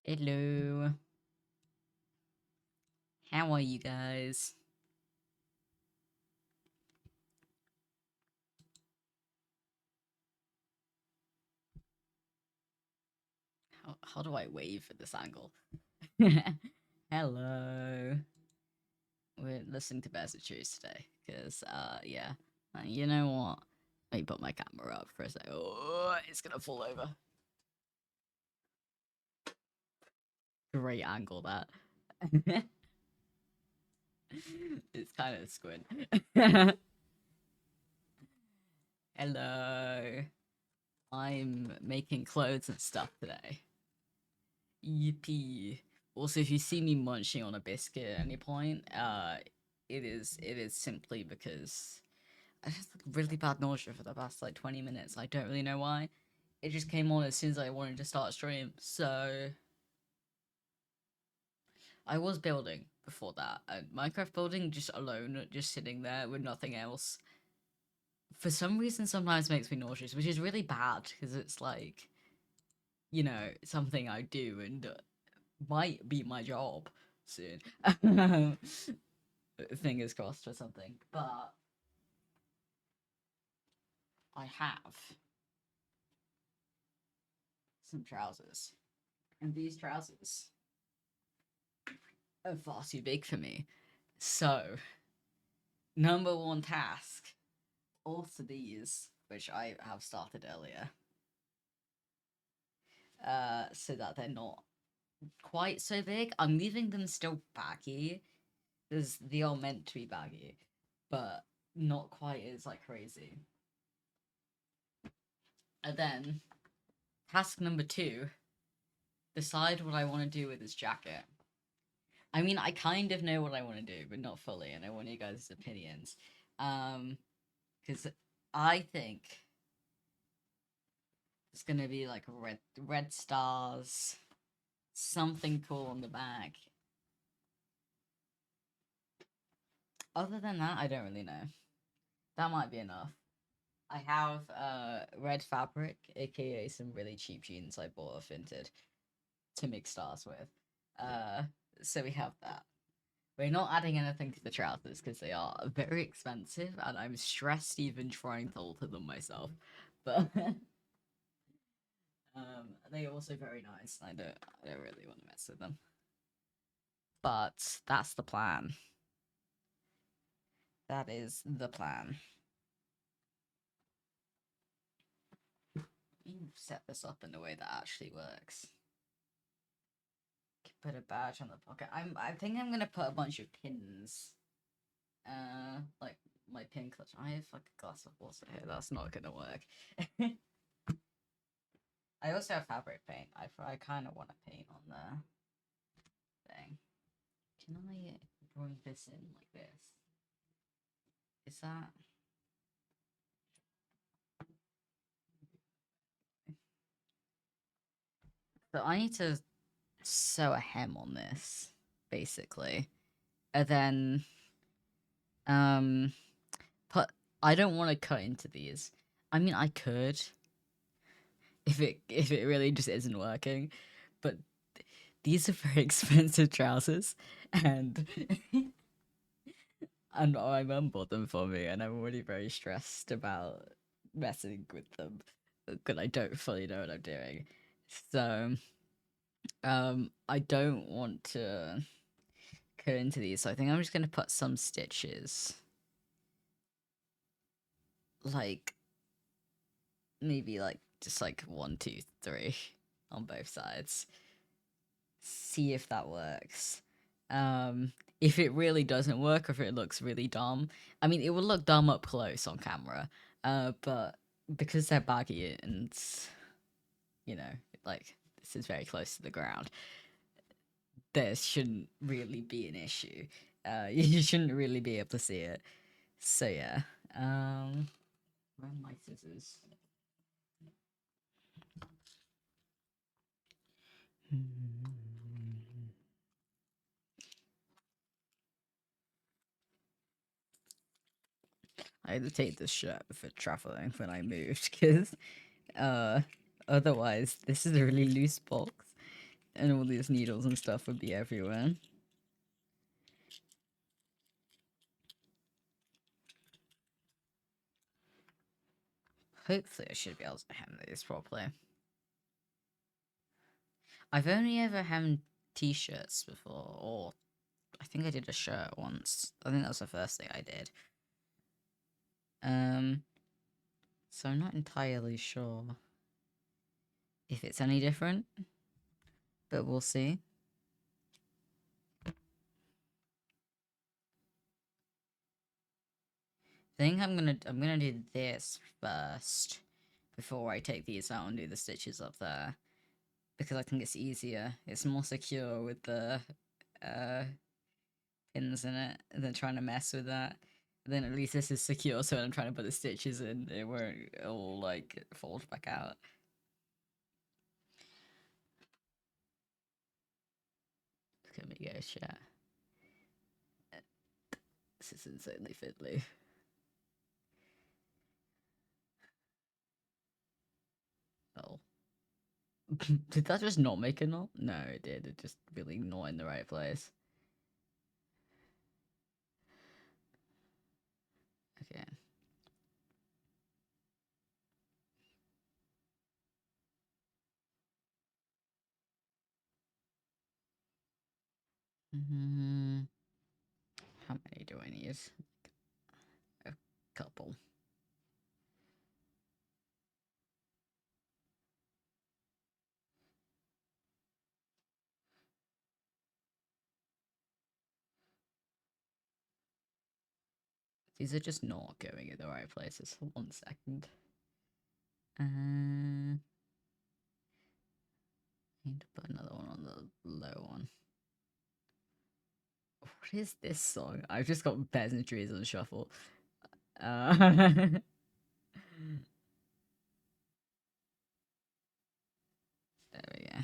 Hello. How are you guys? How do I wave at this angle? Hello. We're listening to Bears of Choose today. Because, yeah. You know what? Let me put my camera up for a sec. Oh, it's gonna fall over. Great angle, that. It's kind of squint. Hello. I'm making clothes and stuff today. Yippee. Also, if you see me munching on a biscuit at any point, it is simply because I just had really bad nausea for the past like 20 minutes. I don't really know why. It just came on as soon as I wanted to start stream. So I was building before that. Minecraft building just alone, just sitting there with nothing else. For some reason, sometimes makes me nauseous, which is really bad because it's like, something I do and might be my job soon. Fingers crossed for something. But I have some trousers. And these trousers are far too big for me. So, number one task, alter these, which I have started earlier, so that they're not quite so big. I'm leaving them still baggy, because they are meant to be baggy, but not quite as like crazy. And then task number two, decide what I want to do with this jacket. I mean, I kind of know what I want to do, but not fully, and I want you guys' opinions. Because I think it's gonna be like red stars, something cool on the back. Other than that, I don't really know. That might be enough. I have red fabric, aka some really cheap jeans I bought off Vinted to make stars with. Uh, so we have that. We're not adding anything to the trousers because they are very expensive, and I'm stressed even trying to alter them myself. But they are also very nice. I don't really want to mess with them. But that's the plan. That is the plan. You set this up in a way that actually works. Put a badge on the pocket. I think I'm gonna put a bunch of pins. Like my pin clutch. I have like a glass of water here. That's not gonna work. I also have fabric paint. I kind of want to paint on the thing. Can I bring this in like this? Is that? So I need to sew a hem on this, basically, and then um, put. I don't want to cut into these. I mean, I could if it really just isn't working, but these are very expensive trousers, and and my mum bought them for me, and I'm already very stressed about messing with them because I don't fully know what I'm doing. So, I don't want to cut into these. So I think I'm just gonna put some stitches, like maybe like just like one, two, three on both sides. See if that works. If it really doesn't work, or if it looks really dumb, I mean, it will look dumb up close on camera. But because they're baggy and you know, like this is very close to the ground, there shouldn't really be an issue. You shouldn't really be able to see it. So yeah. Where are my scissors? I had to take this shirt for traveling when I moved because uh otherwise this is a really loose box. And all these needles and stuff would be everywhere. Hopefully I should be able to hem these properly. I've only ever hemmed t-shirts before, or I think I did a shirt once. I think that was the first thing I did. So I'm not entirely sure if it's any different, but we'll see. I think I'm gonna do this first before I take these out and do the stitches up there, because I think it's easier. It's more secure with the pins in it than trying to mess with that. Then at least this is secure, so when I'm trying to put the stitches in, it won't all like fold back out. Look at me go, chat. This is insanely fiddly. Oh. Did that just not make a knot? No, it did. It just really not in the right place. Okay. How many do I need? A couple. These are just not going in the right places. 1 second. I need to put another one on the low one. What is this song? I've just got peasantries on shuffle. There we go.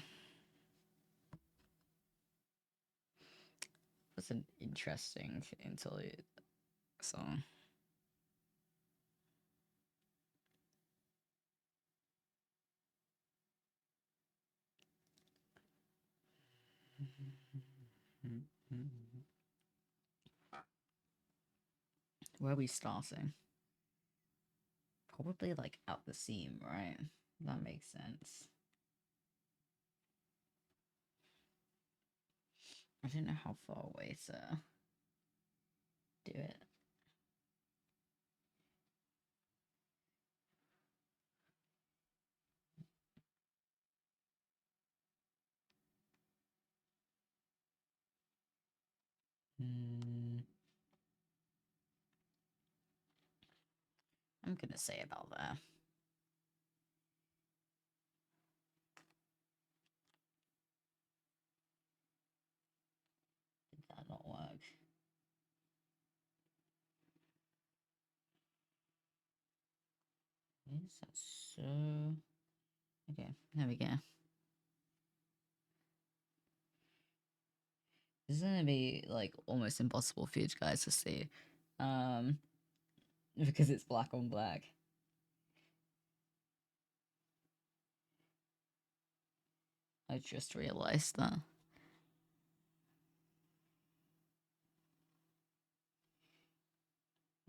That's an interesting interlude song. Where are we starting? Probably like at the seam, right? That makes sense. I don't know how far away to do it. I'm gonna say about there. Did that not work? Is that so? Okay, there we go. This is gonna be like almost impossible for you guys to see, because it's black on black. I just realized that.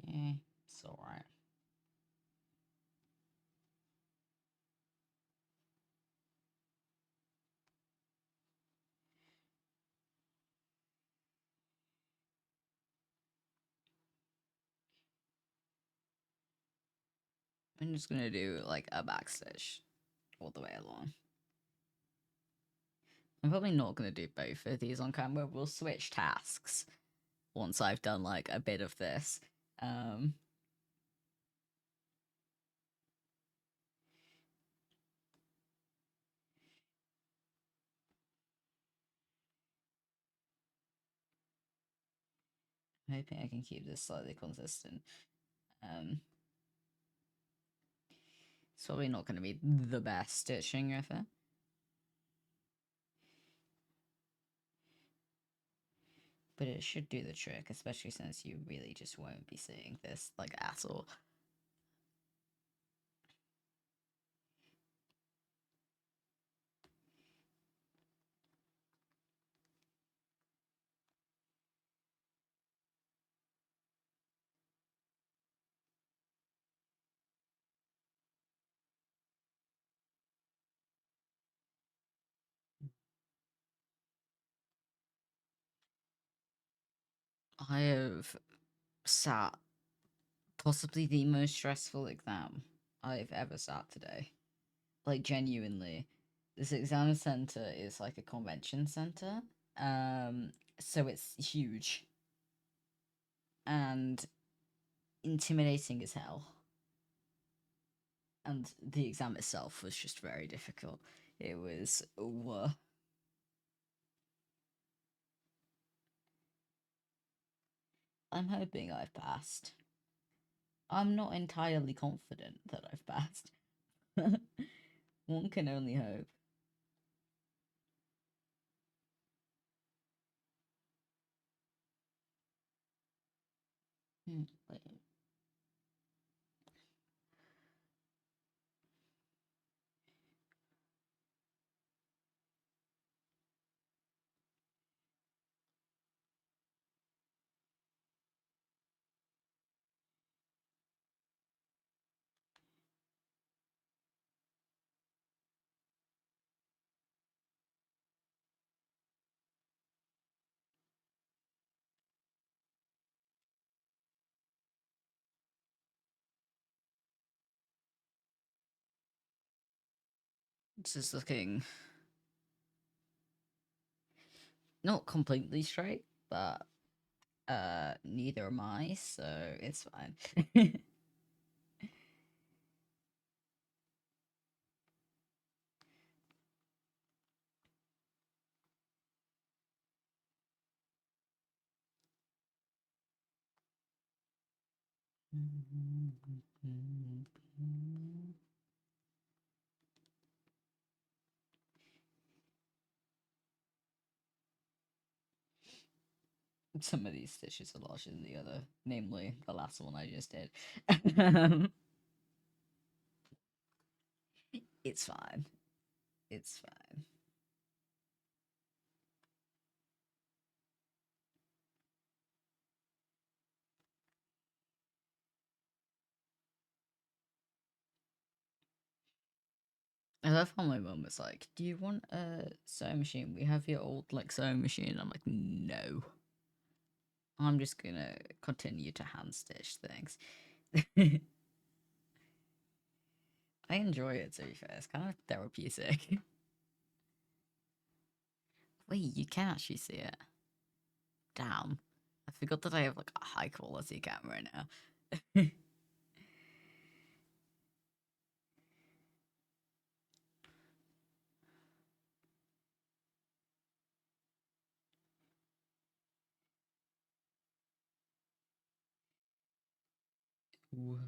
Yeah, it's alright. I'm just gonna do like a backstitch all the way along. I'm probably not gonna do both of these on camera. We'll switch tasks once I've done like a bit of this. I'm hoping I can keep this slightly consistent. It's probably not going to be the best stitching ever. But it should do the trick, especially since you really just won't be seeing this like at all. I have sat possibly the most stressful exam I've ever sat today. Like, genuinely. This exam center is like a convention center. Um, so it's huge and intimidating as hell. And the exam itself was just very difficult. It was, I'm hoping I've passed. I'm not entirely confident that I've passed. One can only hope. Wait. This is looking not completely straight, but neither am I, so it's fine. Some of these stitches are larger than the other, namely the last one I just did. It's fine. It's fine. I love how my mum was like, "Do you want a sewing machine? We have your old like sewing machine." I'm like, "No, I'm just gonna continue to hand stitch things." I enjoy it, to be fair. It's kind of therapeutic. Wait, you can actually see it. Damn. I forgot that I have like a high quality camera now. Ooh.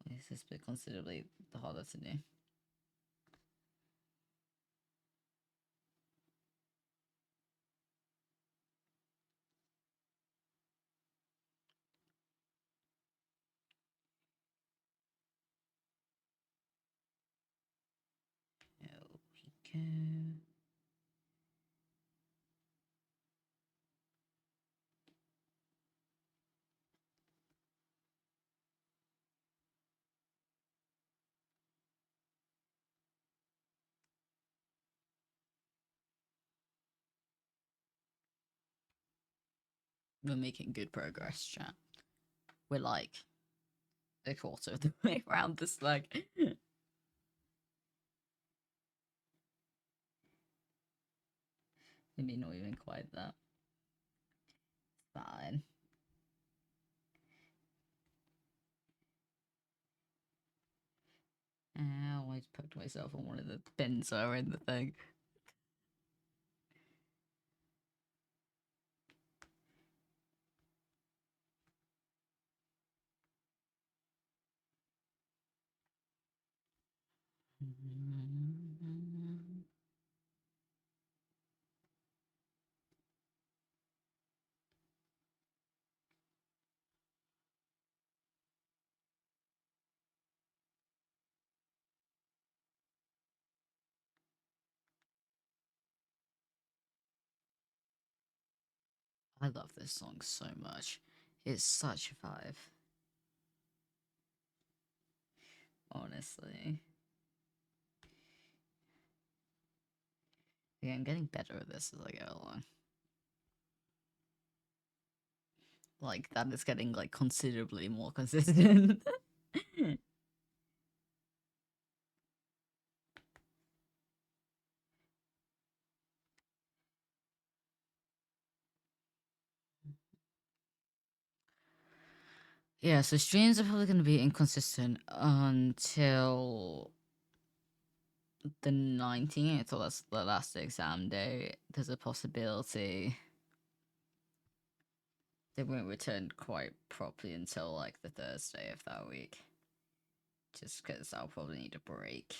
This has been considerably harder to do. There we go. We're making good progress, chat. We're like a quarter of the way around this leg. Maybe not even quite that. Fine. Ow, I just poked myself on one of the pins that are in the thing. I love this song so much. It's such a vibe. Honestly. Yeah, I'm getting better at this as I go along. like that is getting like considerably more consistent. Yeah, so streams are probably going to be inconsistent until the 19th, or that's the last exam day. There's a possibility they won't return quite properly until like the Thursday of that week. Just because I'll probably need a break.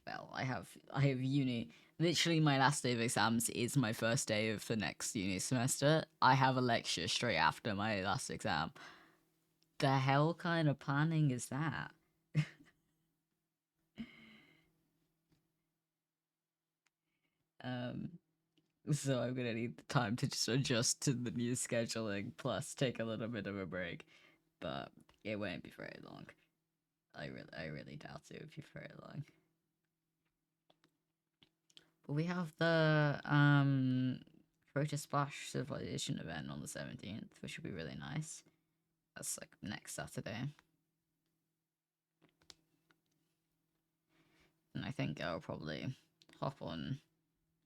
Well, I have uni. Literally, my last day of exams is my first day of the next uni semester. I have a lecture straight after my last exam. The hell kind of planning is that? um, so I'm gonna need the time to just adjust to the new scheduling, plus take a little bit of a break. But it won't be very long. I really doubt it would be very long. But we have the Crota Splash Civilization event on the 17th, which would be really nice. That's like next Saturday. And I think I'll probably hop on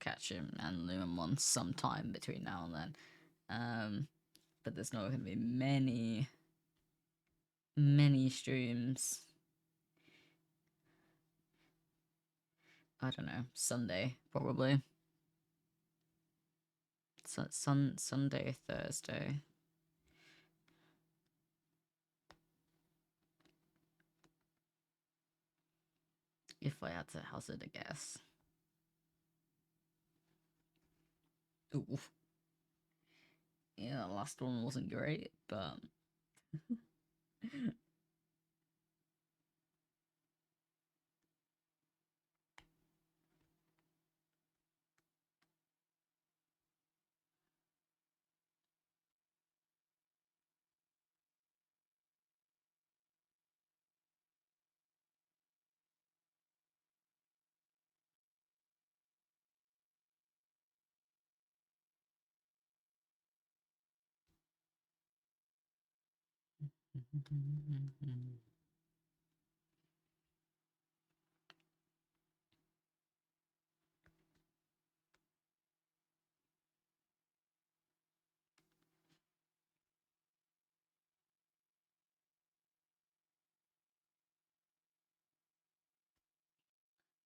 Catch him and Lumamon sometime between now and then. But there's not going to be many streams. I don't know, Sunday probably. Sunday, Thursday. If I had to hazard a guess. Ooh. Yeah, the last one wasn't great, but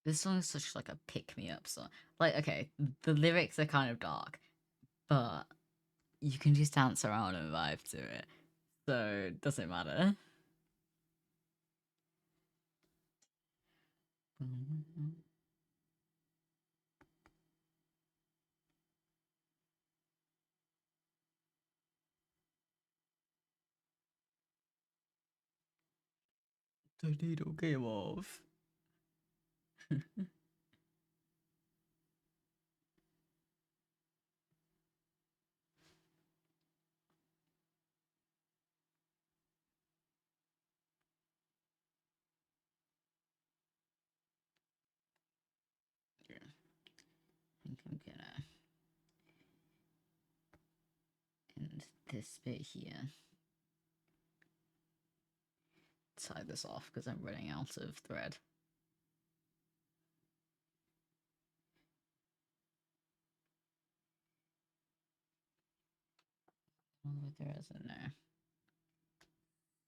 this song is such like a pick me up song. Like, okay, the lyrics are kind of dark, but you can just dance around and vibe to it. So it doesn't matter. Tornado came off. Yeah, I think I'm gonna end this bit here. Tie this off because I'm running out of thread. Oh, there isn't there.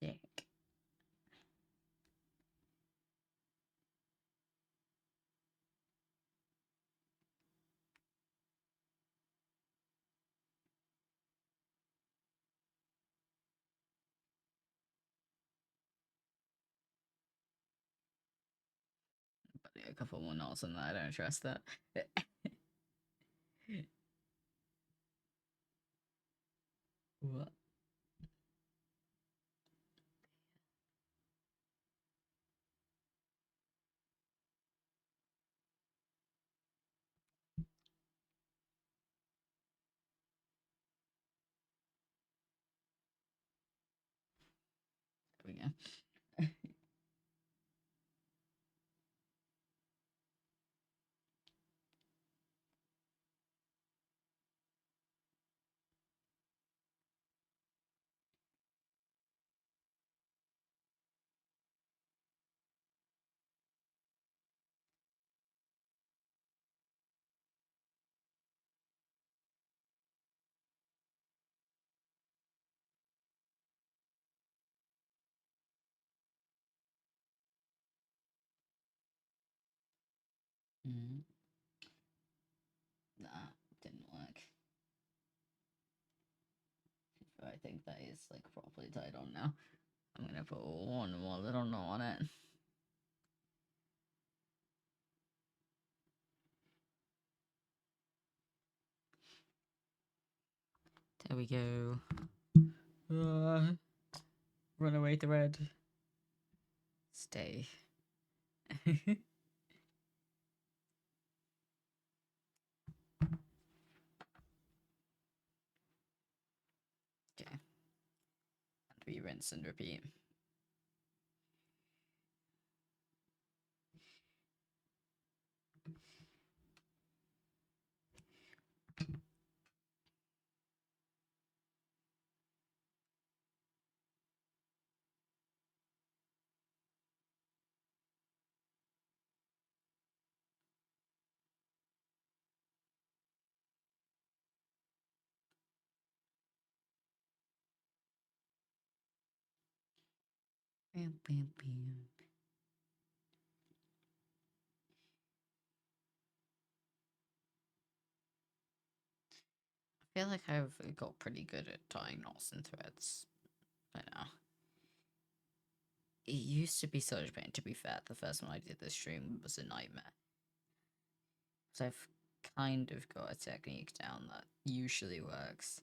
Sick. But yeah, a couple more notes on that. I don't trust that. What? There we go. Mm. That didn't work. I think that is like properly tied on now. I'm gonna put one more little knot on it. There we go. Runaway thread. Stay. Okay. And we rinse and repeat. Bam, bam, bam. I feel like I've got pretty good at tying knots and threads by now. It used to be such pain, to be fair. The first one I did this stream was a nightmare. So I've kind of got a technique down that usually works.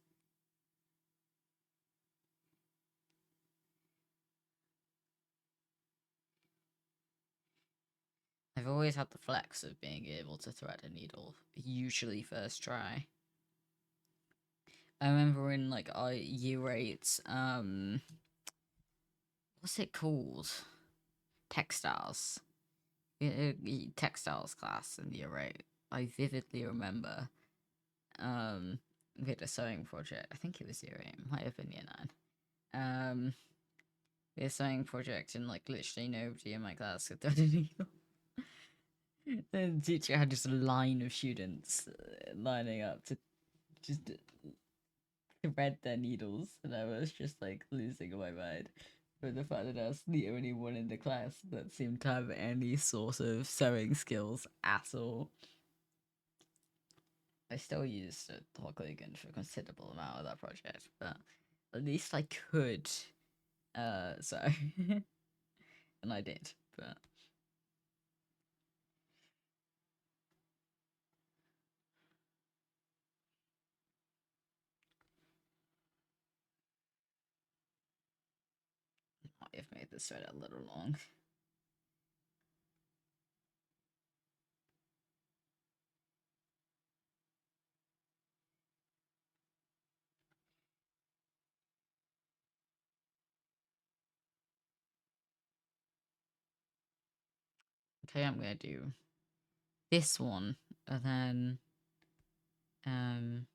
I've always had the flex of being able to thread a needle, usually first try. I remember in like year 8, what's it called? Textiles. Textiles class in year 8. I vividly remember we had a sewing project. I think it was year 8, might have been year 9. We had a sewing project and like literally nobody in my class could thread a needle. The teacher had just a line of students lining up to just thread their needles, and I was just like losing my mind for the fact that I was the only one in the class that seemed to have any sort of sewing skills at all. I still used Hoglagan for a considerable amount of that project, but at least I could. So and I did, but might have made this thread a little long. Okay, I'm gonna do this one, and then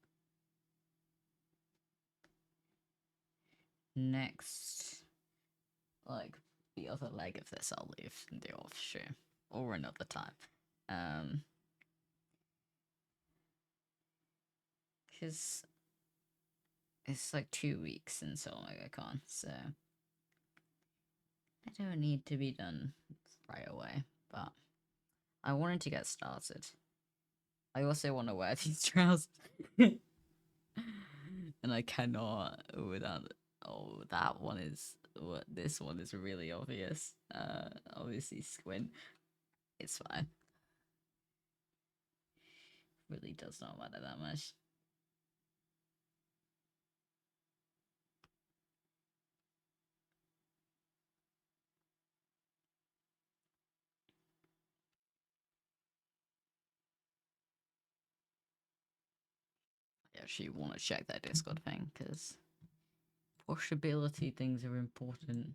next, like the other leg of this, I'll leave and do off stream or another time. Because it's like 2 weeks until Megacon, so I don't need to be done right away. But I wanted to get started. I also want to wear these trousers, and I cannot without. Oh, that one is. What this one is really obvious. Obviously squint. It's fine. Really does not matter that much. I actually want to check that Discord thing because pushability things are important.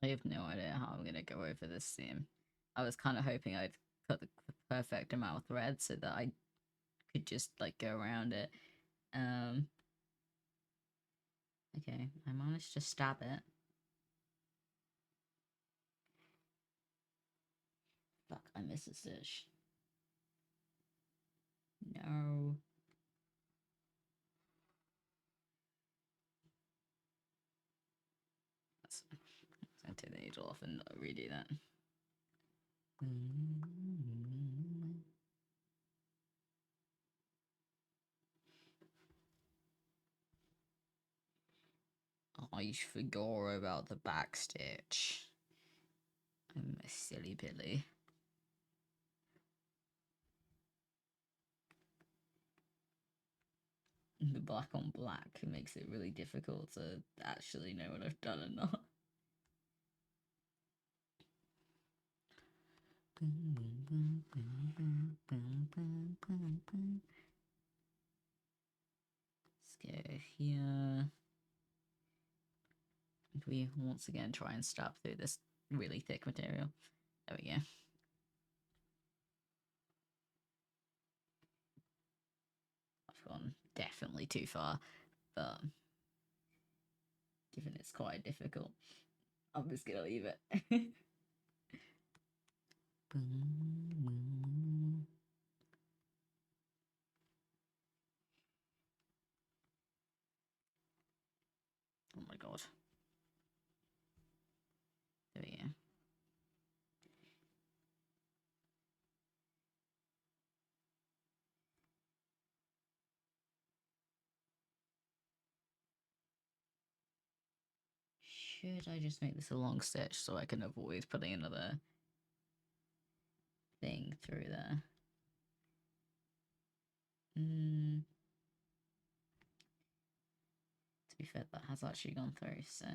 I have no idea how I'm gonna go over this theme. I was kind of hoping I'd cut the perfect amount of thread so that I could just like go around it. Okay, I managed to stab it. Fuck, I missed a stitch. No. Let's take the needle off and redo that. I forgot about the back stitch. I'm a silly Billy. The black on black makes it really difficult to actually know what I've done or not. Let's go here. We once again try and stab through this really thick material. There we go. I've gone definitely too far, but given it's quite difficult, I'm just gonna leave it. Oh my god. There we go. Should I just make this a long stitch so I can avoid putting another thing through there? To be fair, that has actually gone through, so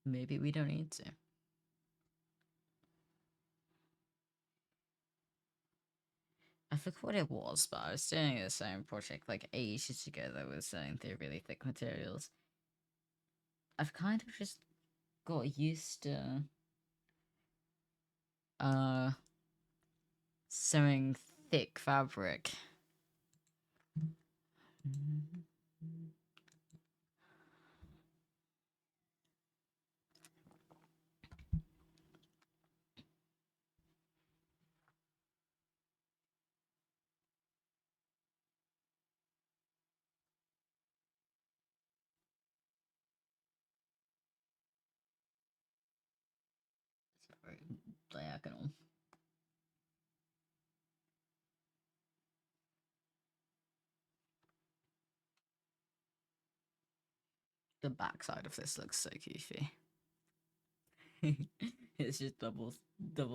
maybe we don't need to. I forgot what it was, but I was doing the same project like ages ago that was selling through really thick materials. I've kind of just got used to sewing thick fabric. It's very diagonal. The backside of this looks so goofy. It's just double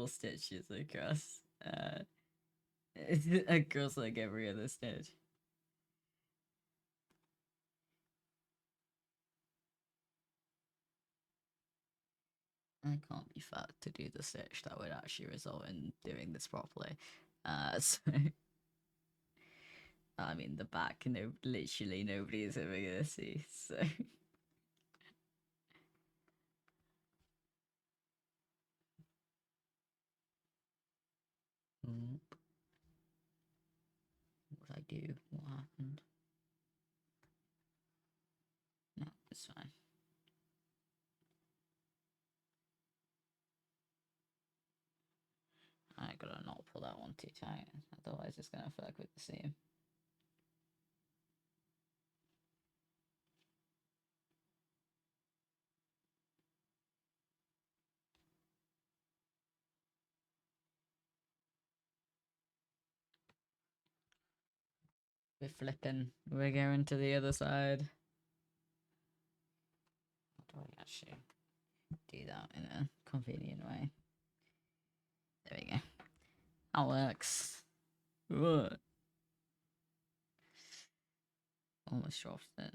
stitches across across like every other stitch. I can't be fucked to do the stitch that would actually result in doing this properly. So I mean the back, literally nobody is ever gonna see. So what I do? What happened? No, it's fine. I gotta not pull that one too tight, otherwise it's gonna fuck with the seam. We're flipping. We're going to the other side. How do I actually do that in a convenient way? There we go. That works. What? Almost dropped it.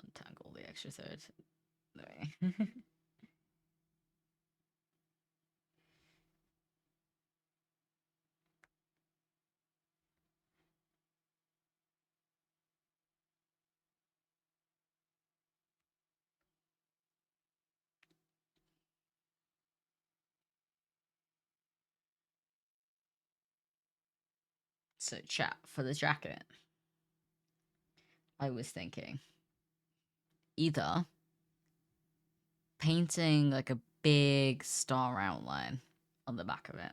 Untangle the extra thread. There we go. So chat for the jacket. I was thinking either painting like a big star outline on the back of it.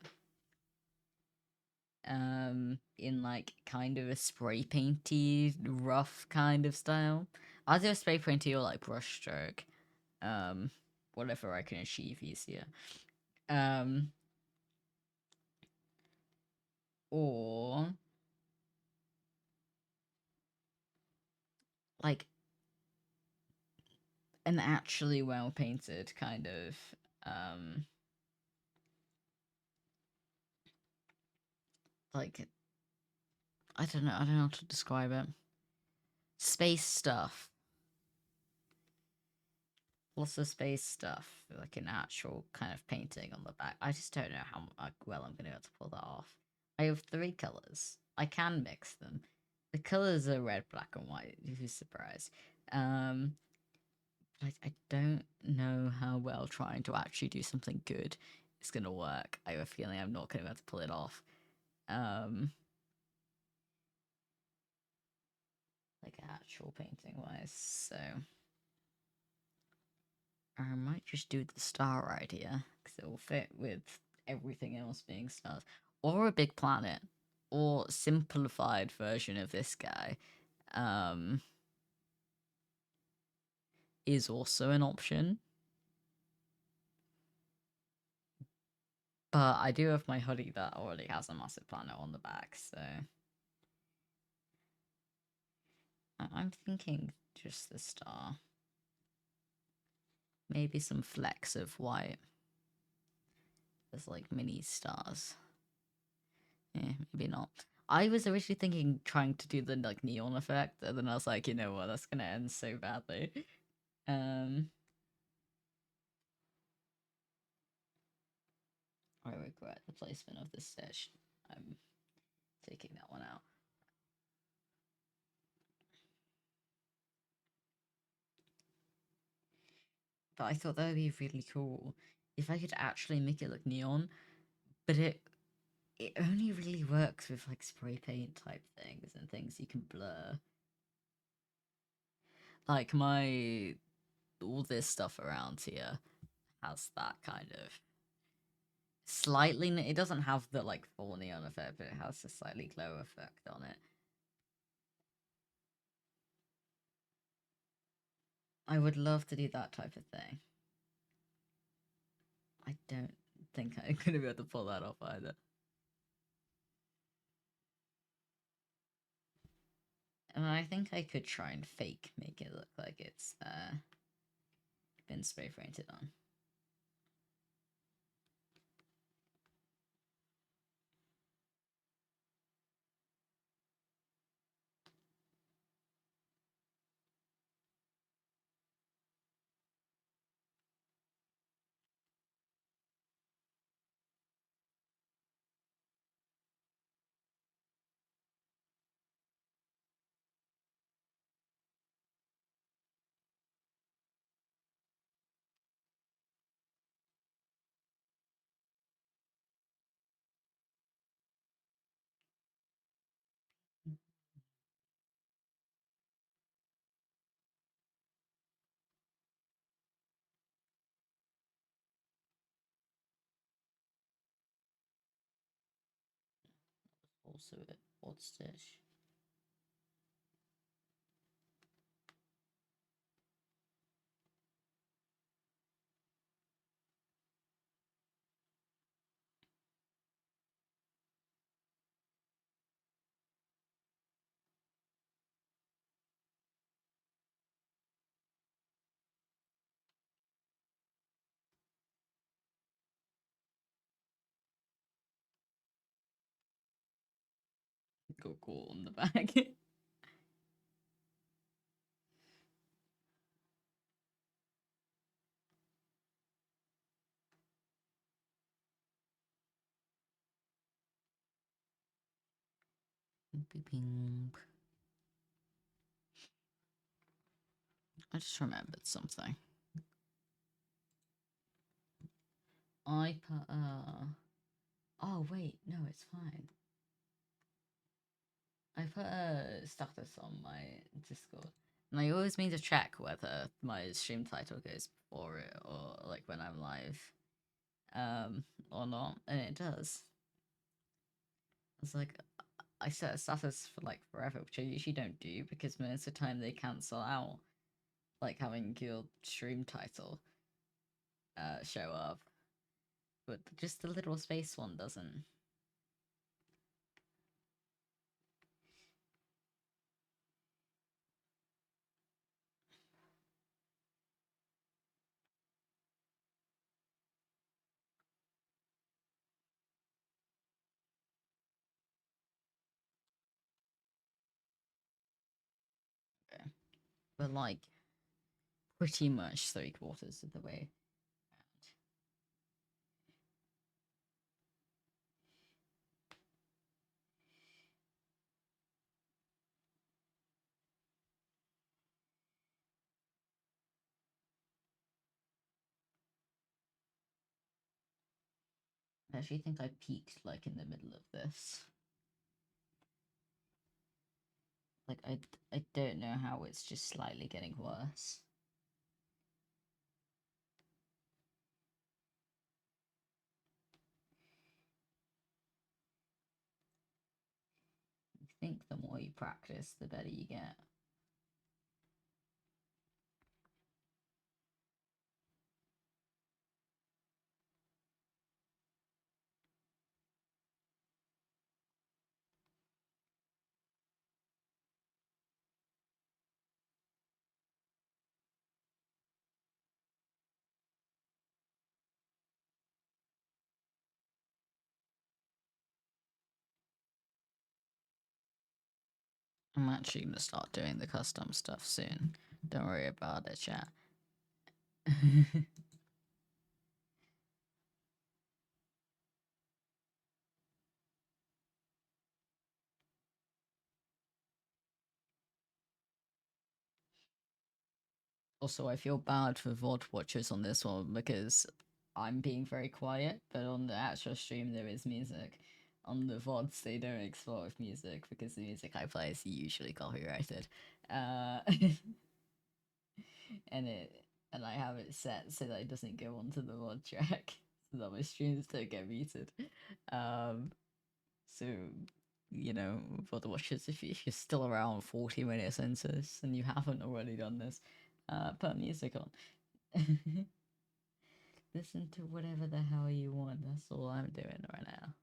In like kind of a spray painty, rough kind of style. Either a spray painty or like brush stroke. Um, whatever I can achieve easier. Um, or like an actually well painted kind of like I don't know how to describe it. Space stuff. Lots of space stuff, like an actual kind of painting on the back. I just don't know how well I'm going to be able to pull that off. I have three colors. I can mix them. The colors are red, black, and white. Who's surprised? But I don't know how well trying to actually do something good is going to work. I have a feeling I'm not going to be able to pull it off. Like actual painting wise. So I might just do the star idea because it will fit with everything else being stars, or a big planet, or simplified version of this guy. Is also an option. But I do have my hoodie that already has a massive planet on the back, so I'm thinking just the star. Maybe some flecks of white. There's like mini stars. Yeah, maybe not. I was originally thinking trying to do the like neon effect, and then I was like, you know what, that's gonna end so badly. I regret the placement of this stitch. I'm taking that one out. But I thought that would be really cool if I could actually make it look neon, but it only really works with like spray paint type things and things you can blur. Like my all this stuff around here has that kind of slightly. It doesn't have the like full neon effect, but it has a slightly glow effect on it. I would love to do that type of thing. I don't think I'm gonna be able to pull that off either. And I think I could try and fake make it look like it's been spray painted on. Also, it odd stitch. Go cool on the back. I just remembered something. I put Oh wait, no, it's fine. I put a status on my Discord, and I always mean to check whether my stream title goes before it or like when I'm live, or not, and it does. It's like I set a status for like forever, which I usually don't do because most of the time they cancel out like having your stream title show up, but just the little space one doesn't. Okay. But like pretty much 3/4 of the way. I actually think I peaked like in the middle of this. Like I don't know how it's just slightly getting worse. I think the more you practice, the better you get. I'm actually gonna start doing the custom stuff soon. Don't worry about it, chat. Also, I feel bad for VOD watchers on this one because I'm being very quiet, but on the actual stream there is music. On the VODs they don't explore with music because the music I play is usually copyrighted. And I have it set so that it doesn't go onto the VOD track so that my streams don't get muted. So you know, for the watchers, if you're still around 40 minutes into this and you haven't already done this, put music on. Listen to whatever the hell you want. That's all I'm doing right now.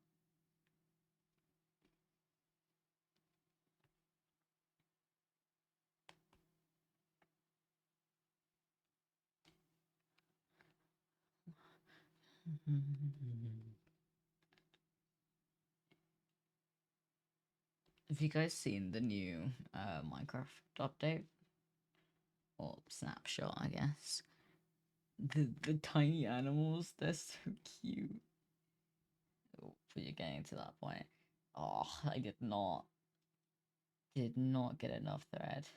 Have you guys seen the new Minecraft update? Or snapshot, I guess. The tiny animals, they're so cute. Oh, but you're getting to that point. Oh, I did not get enough thread.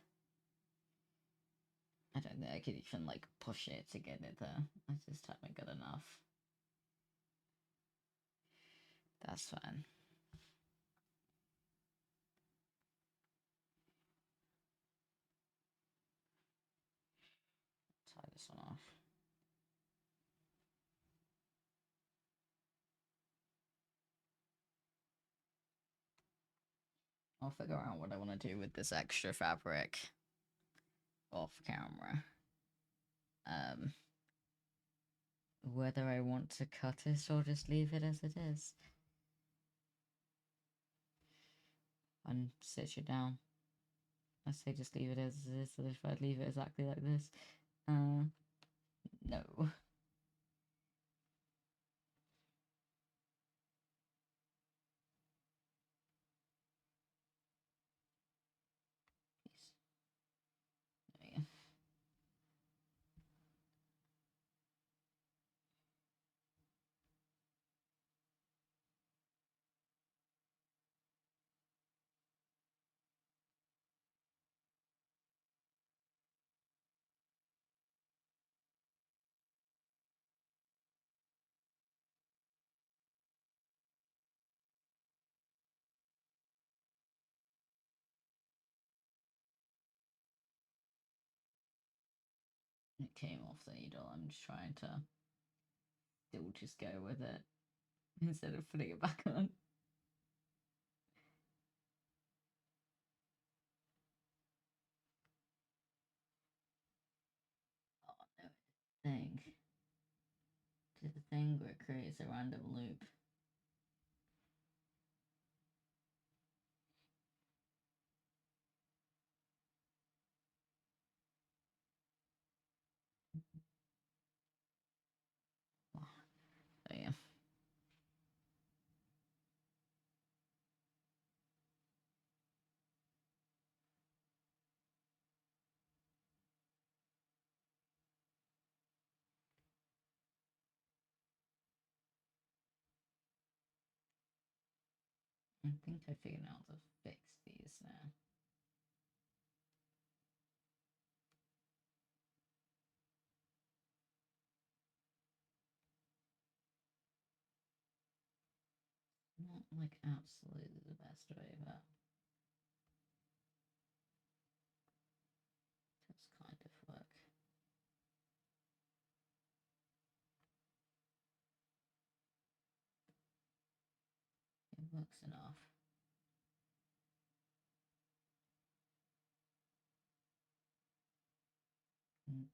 I don't think I could even like push it to get it there. I just haven't got enough. That's fine. Tie this one off. I'll figure out what I want to do with this extra fabric off camera. Whether I want to cut it or just leave it as it is. And stitch it down. I say just leave it as it is, so if I leave it exactly like this. No. There we go. came off the needle. I'm just trying to still just go with it instead of putting it back on. Oh no, thing. To the thing where it creates a random loop. So yeah. I think I figured out how to fix these now. Not like absolutely the best way, but does kind of work. It works enough. Nope.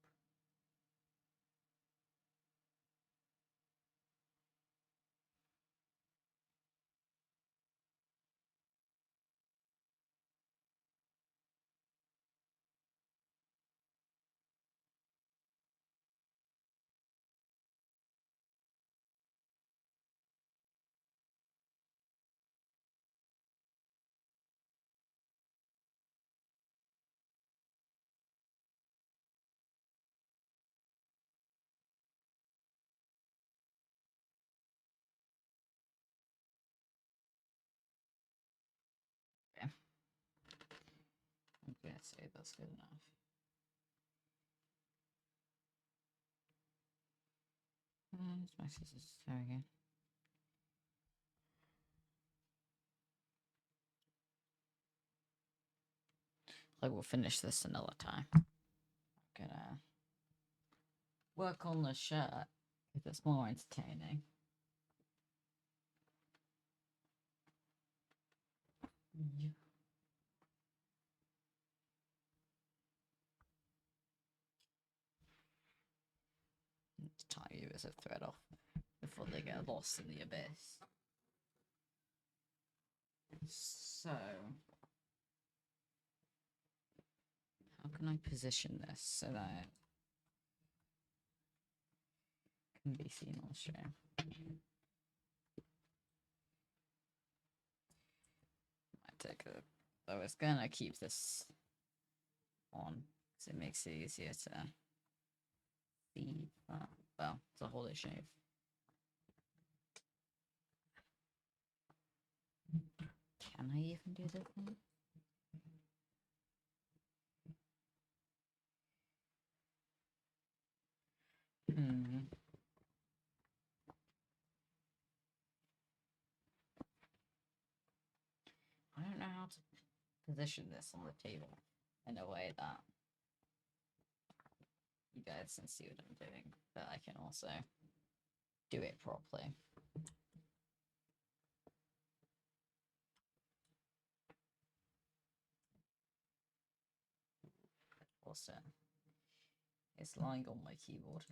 Okay. I'm gonna say that's good enough. Where's my scissors? There again. I will finish this another time. I'm gonna work on the shirt if it's more entertaining. Yeah. Tiny bits of thread off before they get lost in the abyss. So, how can I position this so that it can be seen on stream? Might take a. I was gonna keep this on because it makes it easier to see. Well, it's a holy shave. Can I even do this thing? I don't know how to position this on the table in a way that you guys can see what I'm doing, but I can also do it properly. Also, it's lying on my keyboard.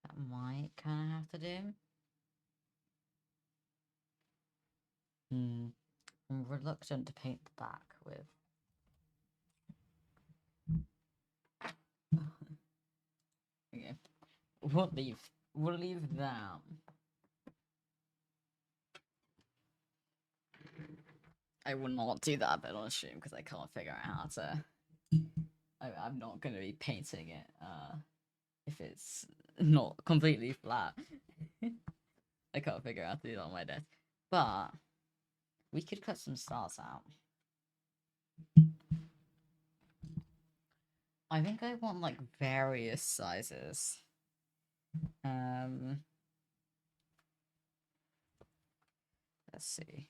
That might kind of have to do. I'm reluctant to paint the back with. Okay, we'll leave that. I will not do that bit on stream because I can't figure out how to. I'm not going to be painting it if it's not completely flat. I can't figure out how to do that on my desk. But we could cut some stars out. I think I want like various sizes. Let's see.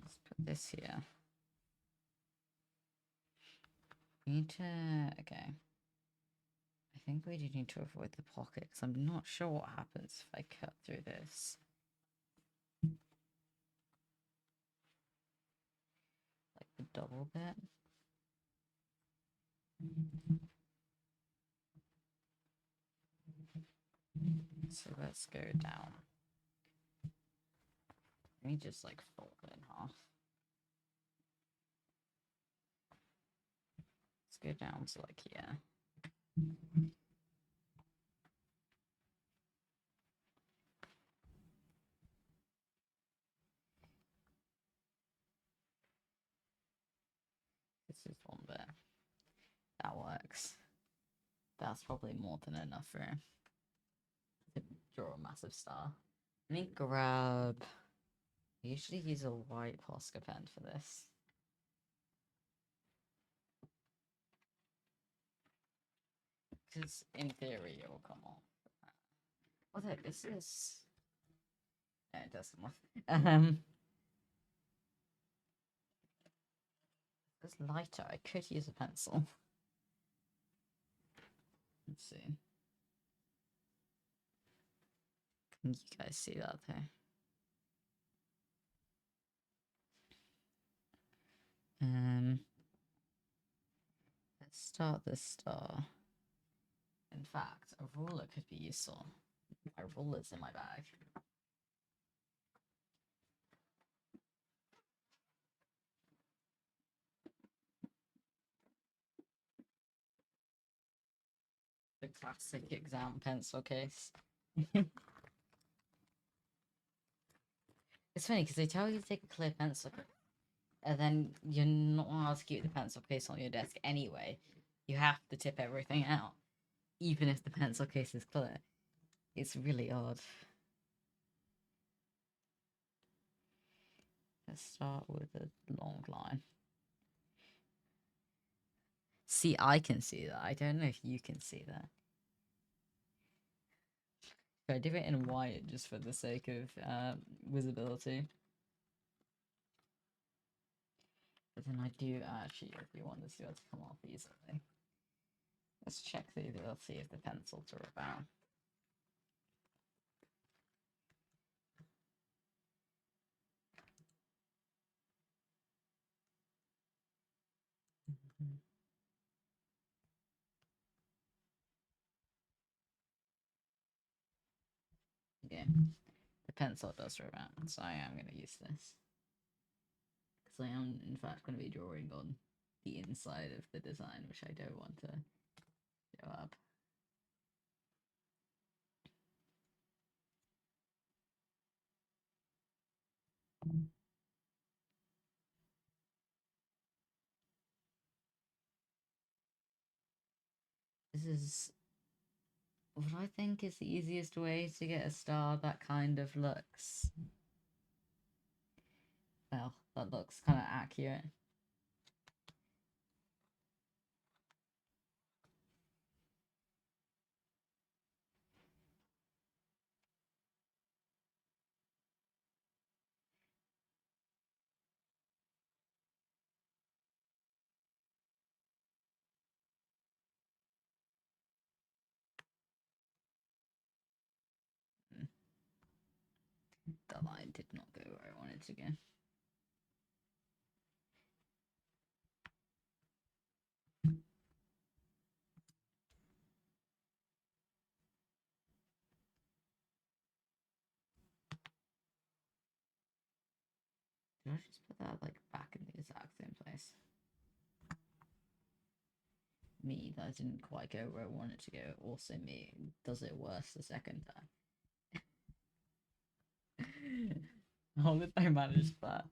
Let's put this here. We need to, okay. I think we do need to avoid the pocket because I'm not sure what happens if I cut through this. Like the double bit. So let's go down. Let me just like fold it in half. Let's go down to like here. This is one bit. That works. That's probably more than enough for him to draw a massive star. Let me grab. I usually use a white Posca pen for this. Because in theory it will come off. Although this is. No, it does come off. It's lighter. I could use a pencil. Let's see. Can you guys see that there? Let's start this star. In fact, a ruler could be useful. My ruler's in my bag. The classic exam pencil case. It's funny because they tell you to take a clear pencil case, and then you're not allowed to keep the pencil case on your desk anyway. You have to tip everything out, even if the pencil case is clear. It's really odd. Let's start with a long line. See, I can see that. I don't know if you can see that. I do it in white just for the sake of visibility. But then I do actually, if you want this to be able to come off easily. Let's check the ability of the pencil to rub out. Okay, the pencil does rub out, so I am going to use this. Because I am, in fact, going to be drawing on the inside of the design, which I don't want to show up. This is what I think is the easiest way to get a star that kind of looks. Well, that looks kind of accurate. That line did not go where I wanted to go. Did I just put that like back in the exact same place? Me, that didn't quite go where I wanted to go. Also me, does it worse the second time. How did I manage that?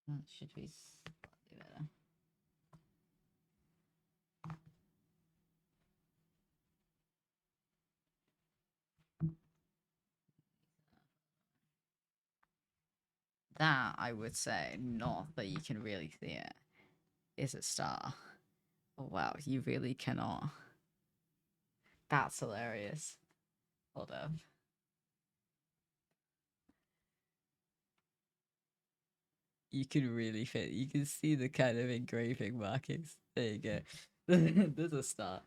That should be slightly better. that, I would say, not that you can really see it, is a star. Oh wow, you really cannot. That's hilarious. Hold up. You can really fit. You can see the kind of engraving markings. There you go. There's a star.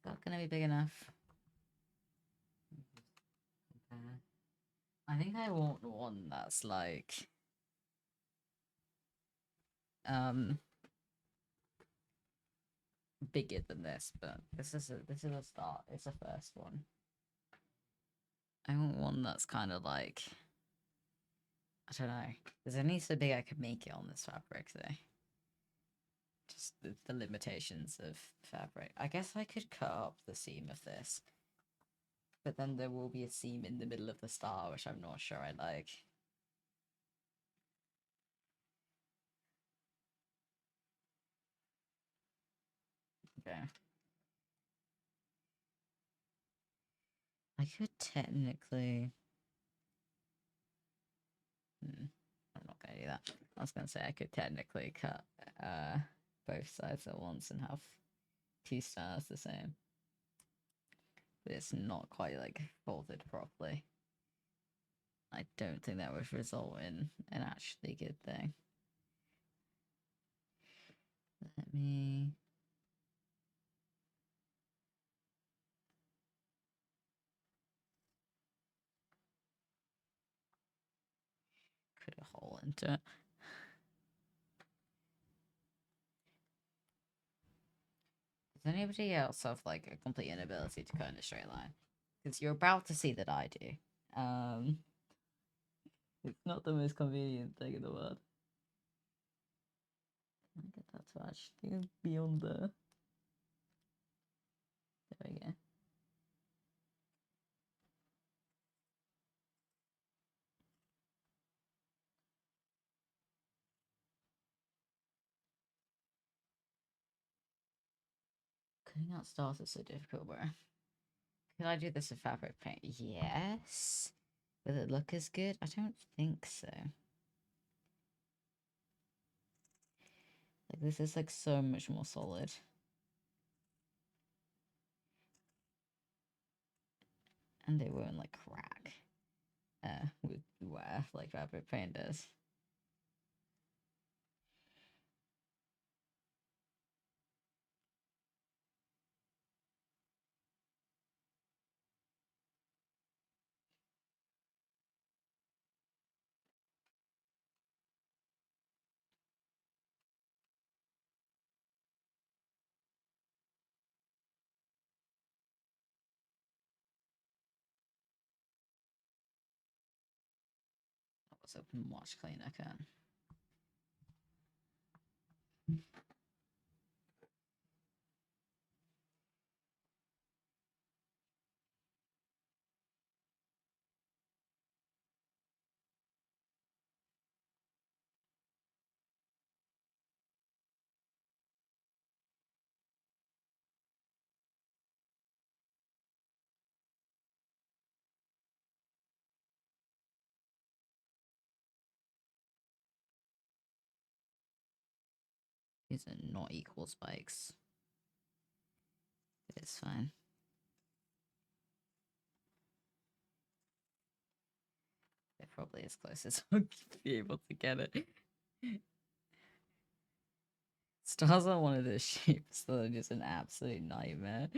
Not gonna be big enough. I think I want one that's like um bigger than this, but this is a start. It's a first one. I want one that's kind of like, I don't know. There's only so big I could make it on this fabric though. Just the limitations of fabric. I guess I could cut up the seam of this, but then there will be a seam in the middle of the star, which I'm not sure I like. Okay. I could technically. I'm not gonna do that. I was gonna say I could technically cut both sides at once and have two stars the same. But it's not quite like folded properly. I don't think that would result in an actually good thing. Let me. Put a hole into it. Does anybody else have like a complete inability to cut in a straight line? Because you're about to see that I do. It's not the most convenient thing in the world. Can I get that to actually be on the. There we go. Cutting out stars is so difficult, bro. Could I do this with fabric paint? Yes. Will it look as good? I don't think so. Like, this is like so much more solid. And they won't like crack with wear like fabric paint does. That was a much cleaner can. These are not equal spikes. It's fine. They're probably as close as I'll be able to get it. Stars are one of those shapes that are just an absolute nightmare.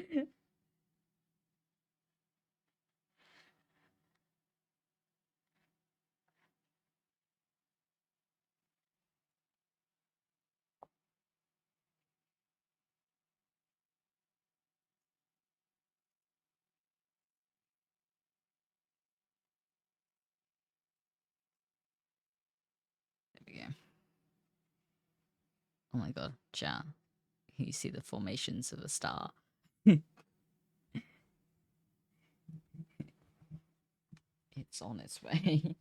There we go. Oh my god, chat. You see the formations of a star. It's on its way.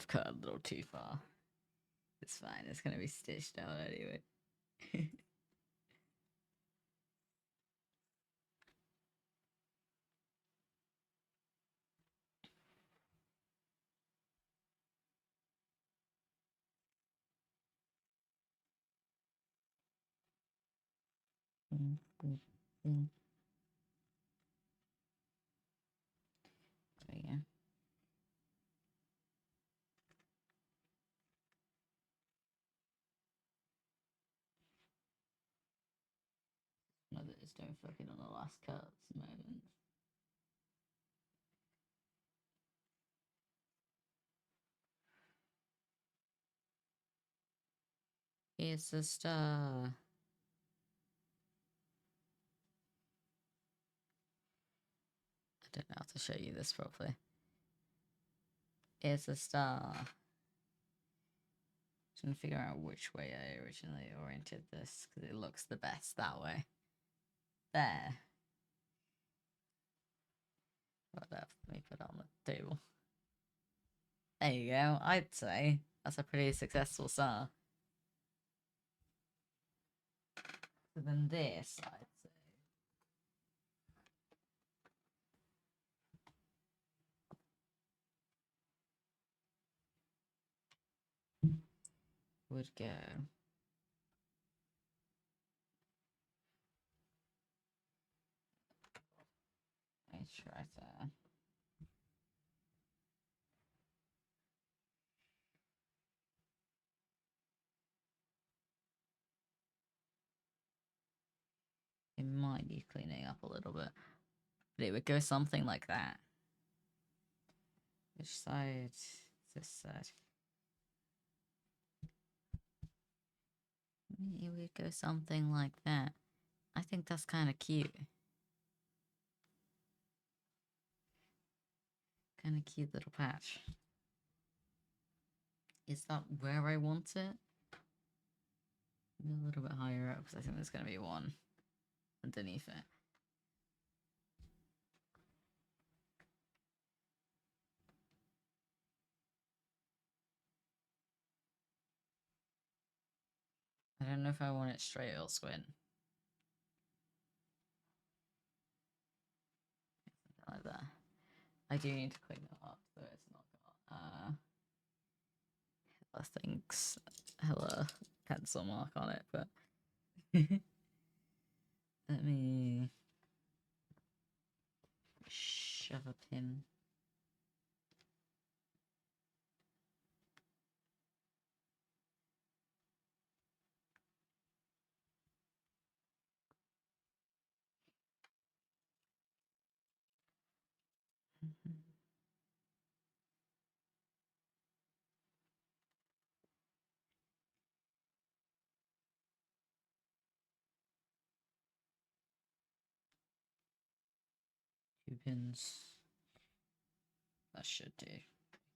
have cut a little too far. It's fine. It's gonna be stitched out anyway. There we go. Others don't fucking on the last cuts moment. It's a star. I don't know how to show you this properly. It's a star. Trying to figure out which way I originally oriented this because it looks the best that way. There. What else? Let me put it on the table. There you go. I'd say that's a pretty successful star. So then this, I'd say. Would go. Let me try to. It might need cleaning up a little bit. But it would go something like that. Which side is this side? It would go something like that. I think that's kind of cute. Kind of cute little patch. Is that where I want it? Maybe a little bit higher up because I think there's going to be one underneath it. I don't know if I want it straight or squint. Something like that. I do need to clean it up so it's not got hella things, hella pencil mark on it, but let me shove a pin. Two pins. That should do.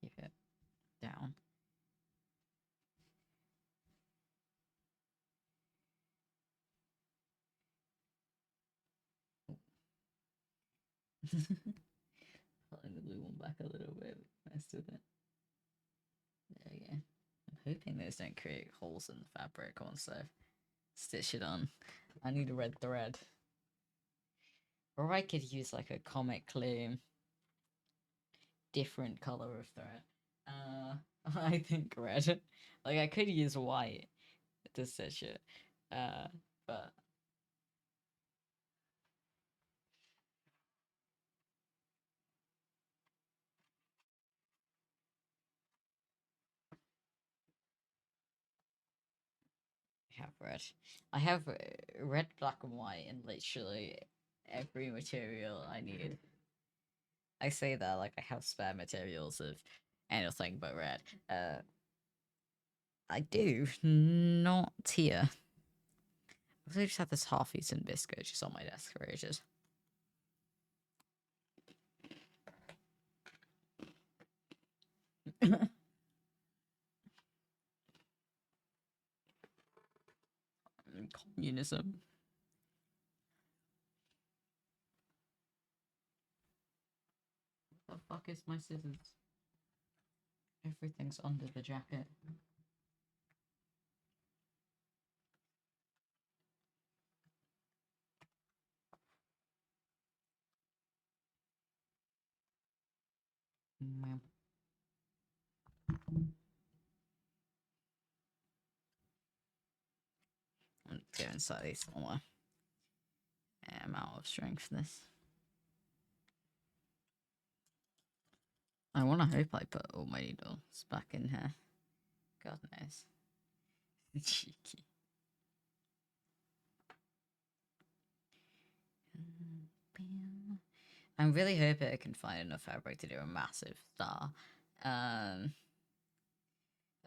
Keep it down. Pulling the blue one back a little bit. Messed with it. There we go. I'm hoping those don't create holes in the fabric once I've stitched it on. I need a red thread. Or I could use like a comic clue different color of thread. I think red. Like I could use white to stitch it. But I have red. I have red, black, and white in literally every material I need. I say that like I have spare materials of anything but red. I do not here. I just had this half-eaten biscuit just on my desk for ages. Communism. What the fuck is my scissors? Everything's under the jacket. Mm. I'm doing slightly smaller. I'm out of strength for this. I want to hope I put all my needles back in here. God knows. Cheeky. I'm really hoping I can find enough fabric to do a massive star. I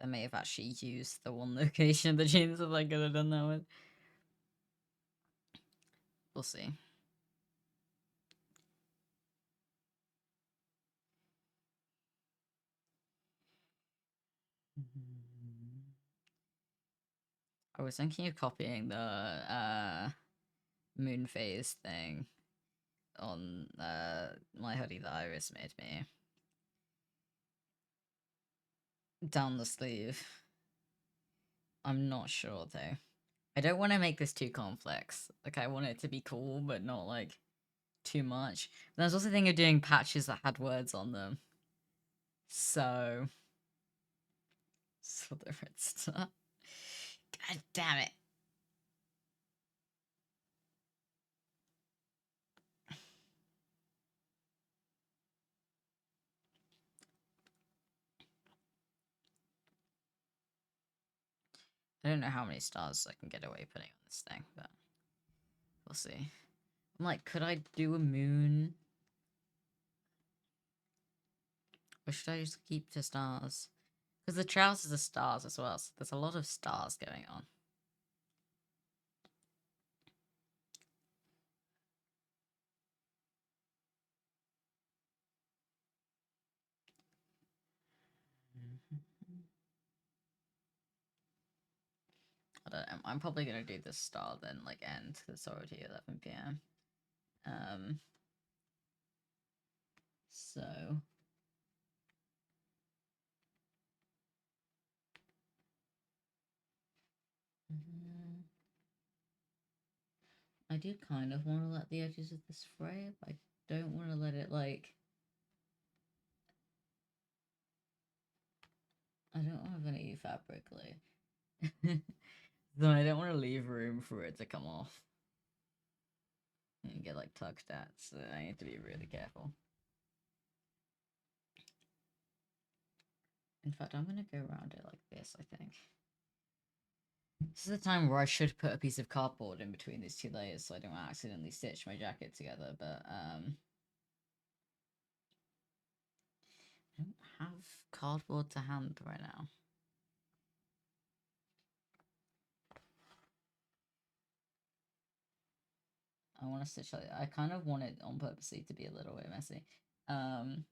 may have actually used the one location of the jeans that I could have done that with. We'll see. I was thinking of copying the moon phase thing on my hoodie that Iris made me. Down the sleeve. I'm not sure though. I don't want to make this too complex. Like, I want it to be cool, but not like too much. And I was also thinking of doing patches that had words on them. So the red star. God damn it. I don't know how many stars I can get away putting on this thing, but we'll see. I'm like, could I do a moon? Or should I just keep the stars? Because the trousers are stars as well, so there's a lot of stars going on. I don't know. I'm probably gonna do this star then, like, end, because it's already 11 p.m. So I do kind of want to let the edges of this fray, but I don't want to let it, like... I don't want to have any fabric, like... So I don't want to leave room for it to come off. And get, like, tucked at, so I need to be really careful. In fact, I'm gonna go around it like this, I think. This is the time where I should put a piece of cardboard in between these two layers so I don't accidentally stitch my jacket together, but I don't have cardboard to hand right now. I want to stitch like I kind of want it on purposely to be a little bit messy. On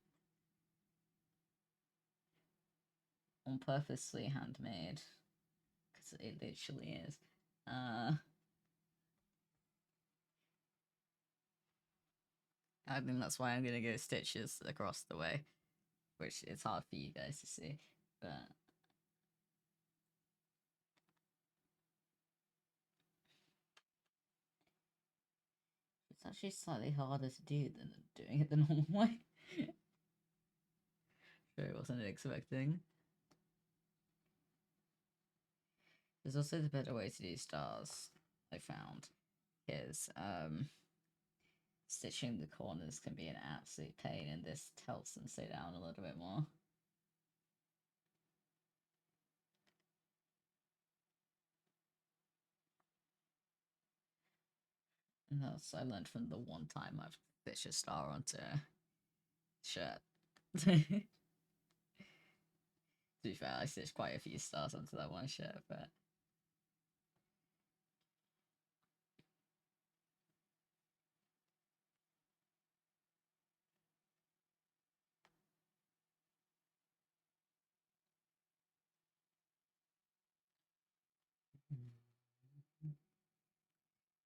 purposely handmade. Because it literally is. I think that's why I'm gonna go stitches across the way. Which it's hard for you guys to see. But it's actually slightly harder to do than doing it the normal way. Sure, I wasn't expecting. There's also the better way to do stars, I found, because stitching the corners can be an absolute pain, and this helps them stay down a little bit more. And that's I learned from the one time I've stitched a star onto a shirt. To be fair, I stitched quite a few stars onto that one shirt, but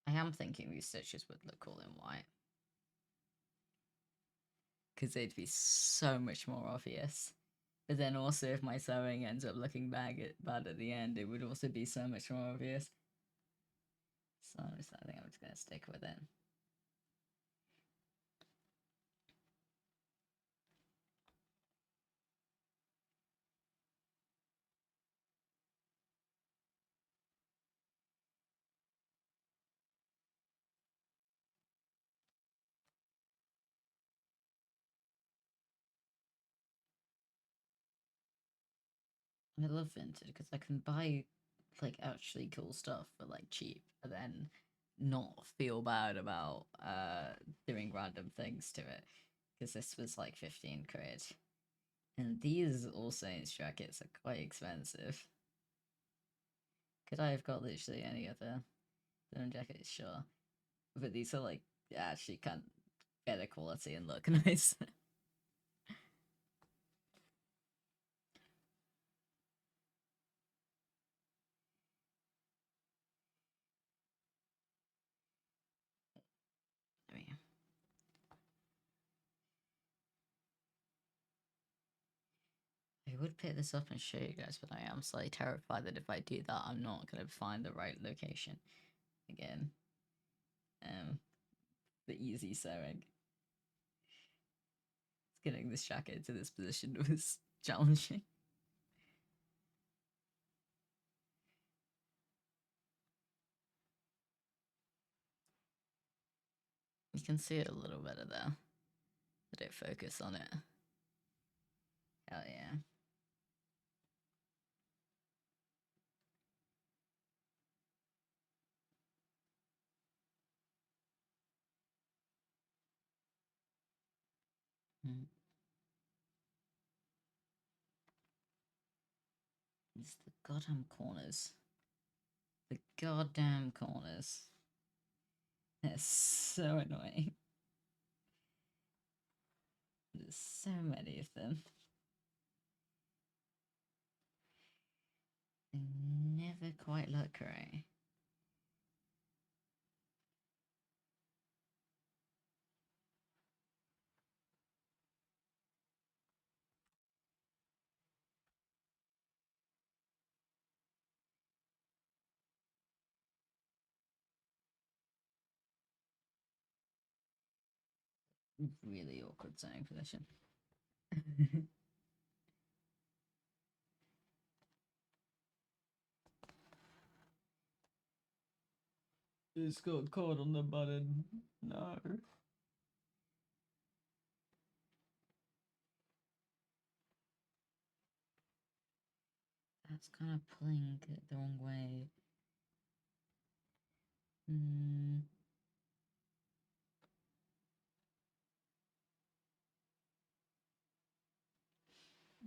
I am thinking these stitches would look cool in white. Because they'd be so much more obvious. But then also, if my sewing ends up looking bad at the end, it would also be so much more obvious. So I think I'm just gonna stick with it. I love vintage because I can buy like actually cool stuff for like cheap, and then not feel bad about doing random things to it. Because this was like 15 quid, and these All Saints jackets are quite expensive. Could I have got literally any other denim jackets? Sure, but these are like actually kind of better quality and look nice. I mean, I would pick this up and show you guys, but I am slightly terrified that if I do that, I'm not gonna find the right location again. The easy sewing. Getting this jacket into this position was challenging. You can see it a little better there. I don't focus on it. Hell yeah. Mm. It's the goddamn corners. The goddamn corners. They're so annoying. There's so many of them. They never quite look right. Really awkward sewing position. It's got caught on the button. No. That's kind of pulling it the wrong way. Hmm.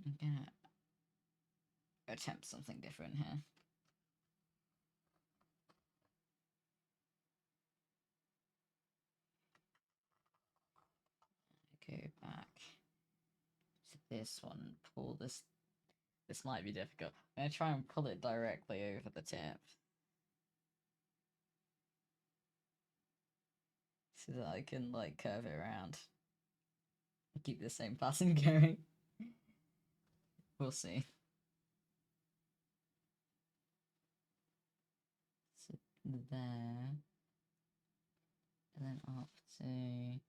I'm gonna attempt something different here. Go back to this one. Pull this. This might be difficult. I'm gonna try and pull it directly over the tip, so that I can like curve it around. Keep the same pattern going. We'll see. So there, and then up to here.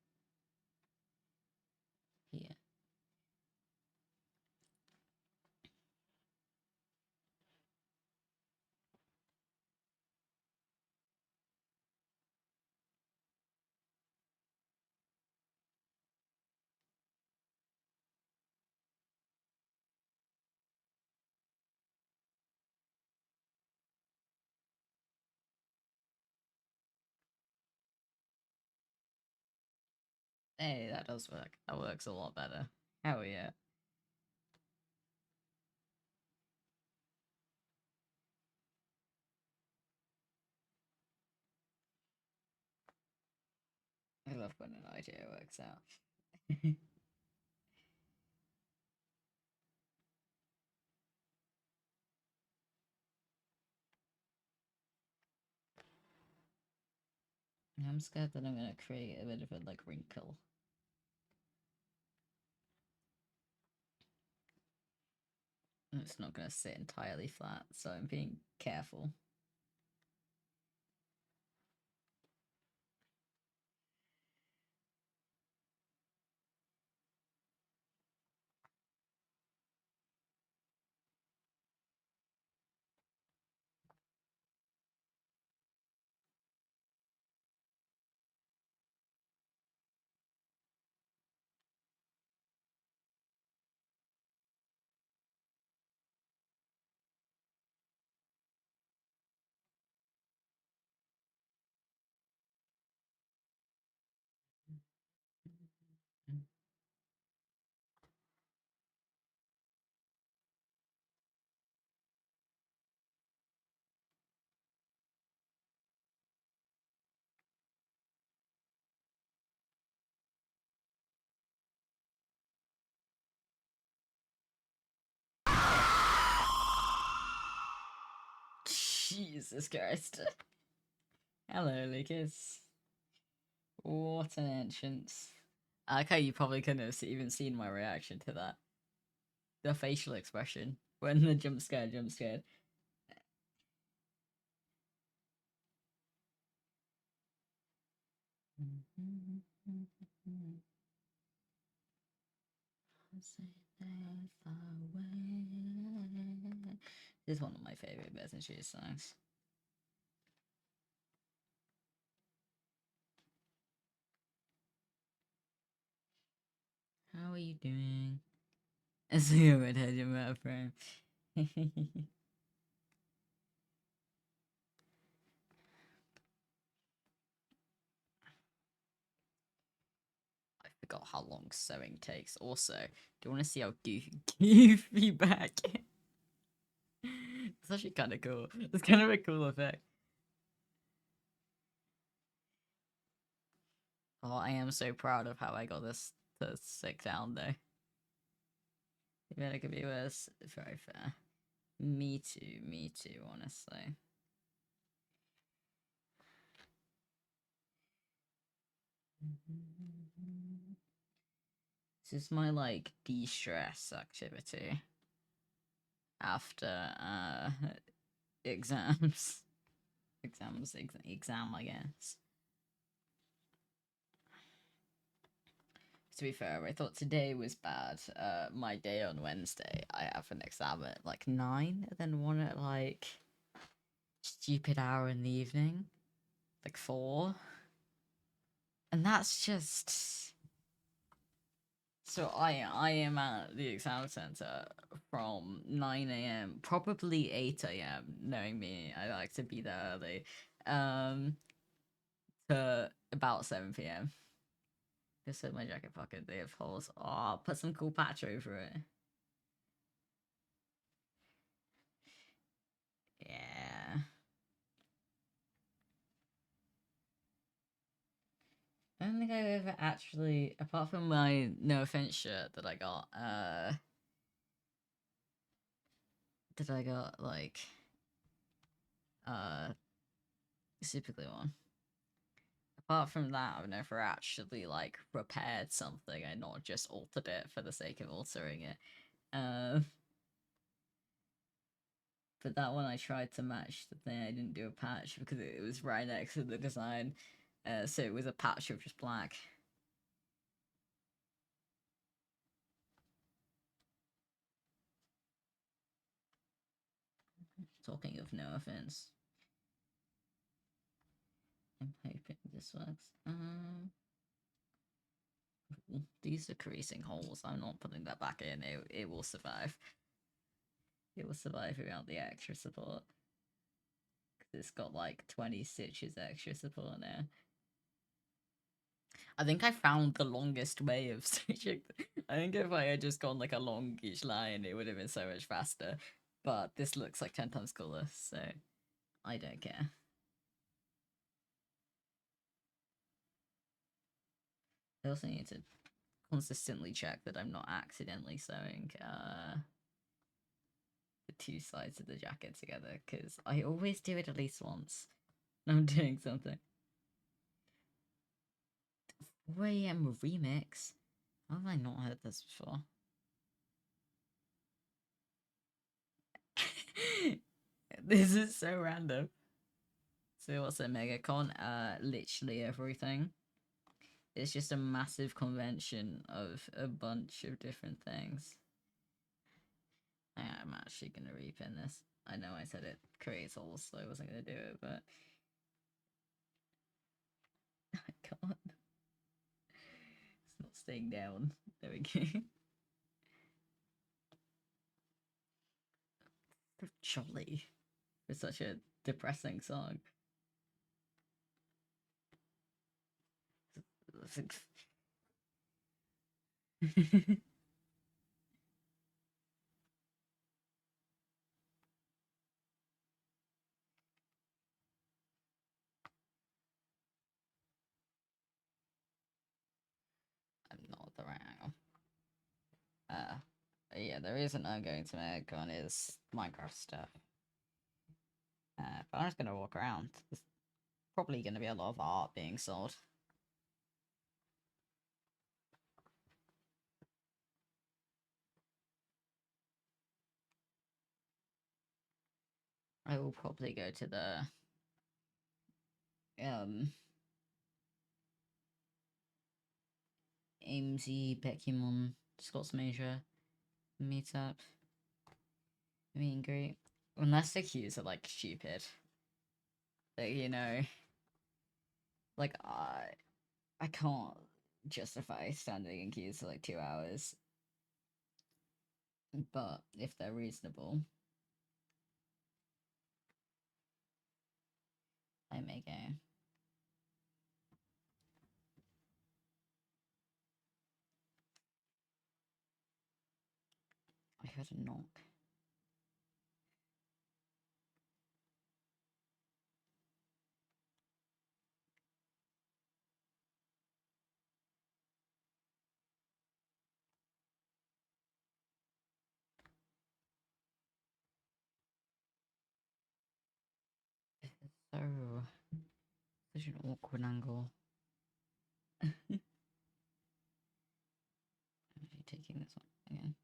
Hey, that does work. That works a lot better. Hell yeah. I love when an idea works out. I'm scared that I'm gonna create a bit of a like wrinkle. It's not going to sit entirely flat, so I'm being careful. Jesus Christ. Hello, Lucas. What an entrance. I like how you probably couldn't have even seen my reaction to that. The facial expression when the jump scared. This is one of my favorite Bears and Shoes songs. How are you doing? I see a redhead in my frame. I forgot how long sewing takes. Also, do you want to see how goofy back? It's actually kind of cool. It's kind of a cool effect. Oh, I am so proud of how I got this to stick down though. Even it could be worse. Very fair. Me too, honestly. This is my like de-stress activity after exams. Exam, I guess. To be fair, I thought today was bad. My day on Wednesday, I have an exam at like 9, and then one at like stupid hour in the evening, like 4. And that's just so I am at the exam center from 9 a.m. probably 8 a.m. Knowing me, I like to be there early. To about 7 p.m. Just in my jacket pocket, they have holes. Oh, put some cool patch over it. Yeah. I don't think I've ever actually, apart from my no offense shirt that I got, did I got like uh super glue on. Apart from that, I've never actually like repaired something and not just altered it for the sake of altering it. But that one I tried to match the thing. I didn't do a patch because it was right next to the design. So it was a patch of just black. Talking of no offense. I'm hoping this works. These are creasing holes. I'm not putting that back in. It will survive. It will survive without the extra support. It's got like 20 stitches extra support now. I think I found the longest way of stitching. I think if I had just gone like a longish line, it would have been so much faster. But this looks like 10 times cooler, so I don't care. I also need to consistently check that I'm not accidentally sewing the two sides of the jacket together, because I always do it at least once. I'm doing something. 4 a.m. remix? How have I not heard this before? This is so random. So what's a Megacon? Literally everything. It's just a massive convention of a bunch of different things. I'm actually gonna repin this. I know I said it creates all, so I wasn't gonna do it, but I can't. It's not staying down. There we go. Jolly for such a depressing song. I'm not at the right angle. Yeah, the reason I'm going to Megacon is Minecraft stuff. But I'm just gonna walk around. There's probably gonna be a lot of art being sold. I will probably go to the AMZ Pokemon Scots Major meetup meet and greet. Unless the queues are like stupid. Like, you know, like I can't justify standing in queues for like 2 hours. But if they're reasonable, I may go. I heard a knock. So such an awkward angle. Are you taking this one again?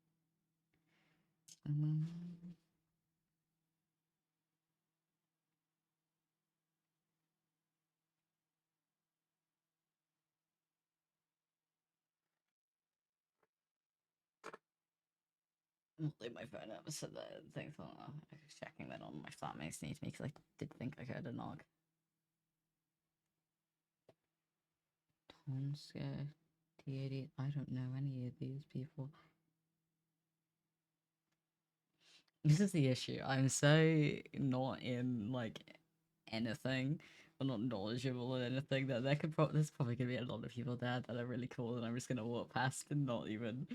I'll leave my phone up so that things on. I was checking that on my flatmates need me because I did think I heard a knock. Tonska, T80. I don't know any of these people. This is the issue. I'm so not in like anything, or not knowledgeable in anything that there's probably gonna be a lot of people there that are really cool, and I'm just gonna walk past and not even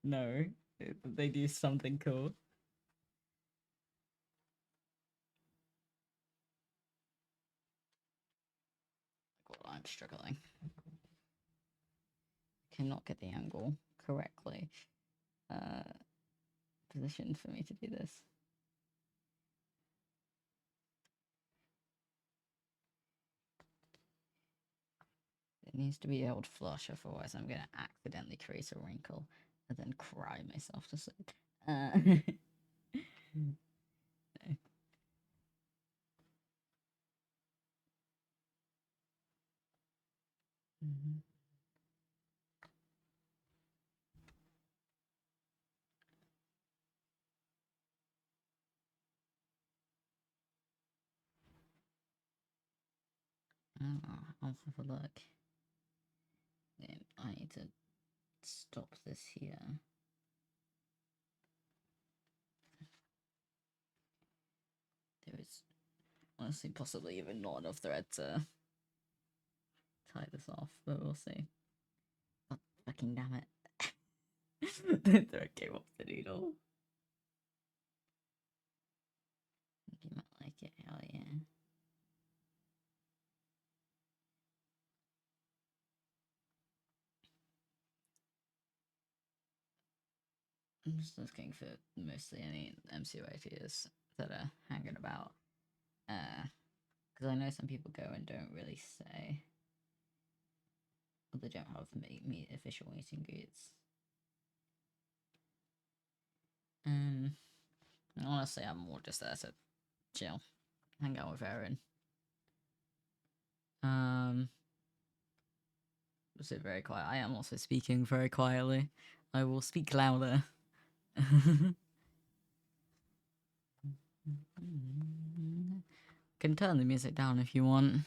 know that they do something cool. Well, I'm struggling. Cannot get the angle correctly positioned for me to do this. It needs to be held flush, otherwise I'm gonna accidentally create a wrinkle and then cry myself to sleep. No. Mm-hmm. I'll have a look. Then I need to stop this here. There is honestly possibly even not enough thread to tie this off, but we'll see. Oh, fucking damn it. The thread came off the needle. You might like it, hell yeah. I'm just looking for mostly any MCU ideas that are hanging about. Because I know some people go and don't really say. Or they don't have official meet and greets. Honestly, I'm more just there to chill, hang out with Erin. Sit very quiet. I am also speaking very quietly. I will speak louder. Can turn the music down if you want,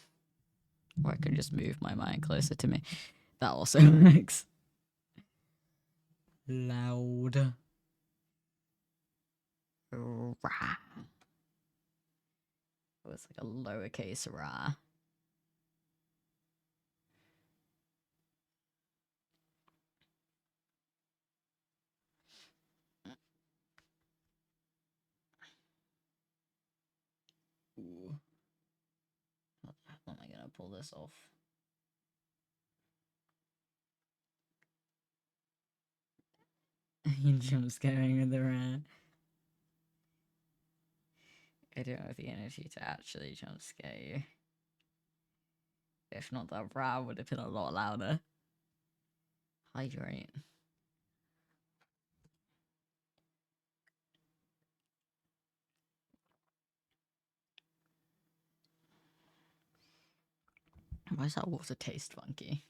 or I can just move my mic closer to me. That also works. Loud. Rah. Oh, it's like a lowercase rah. Ooh. How am I gonna pull this off? You jump scaring with the rat. I don't have the energy to actually jump scare you. If not, that rat would have been a lot louder. Hydrate. Why does that water taste funky?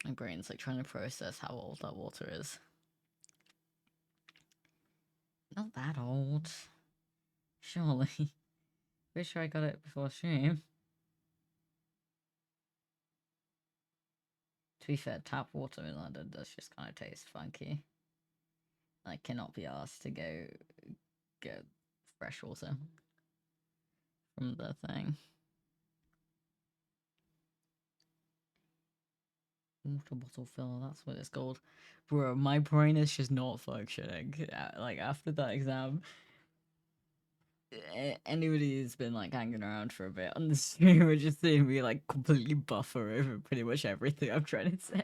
My brain's like trying to process how old that water is. Not that old. Surely. Pretty sure I got it before stream. To be fair, tap water in London does just kind of taste funky. I cannot be asked to go get fresh water from the thing. Water bottle filler, that's what it's called. Bro, my brain is just not functioning. Like, after that exam, anybody who's been, like, hanging around for a bit on the stream are just seeing me, like, completely buffer over pretty much everything I'm trying to say.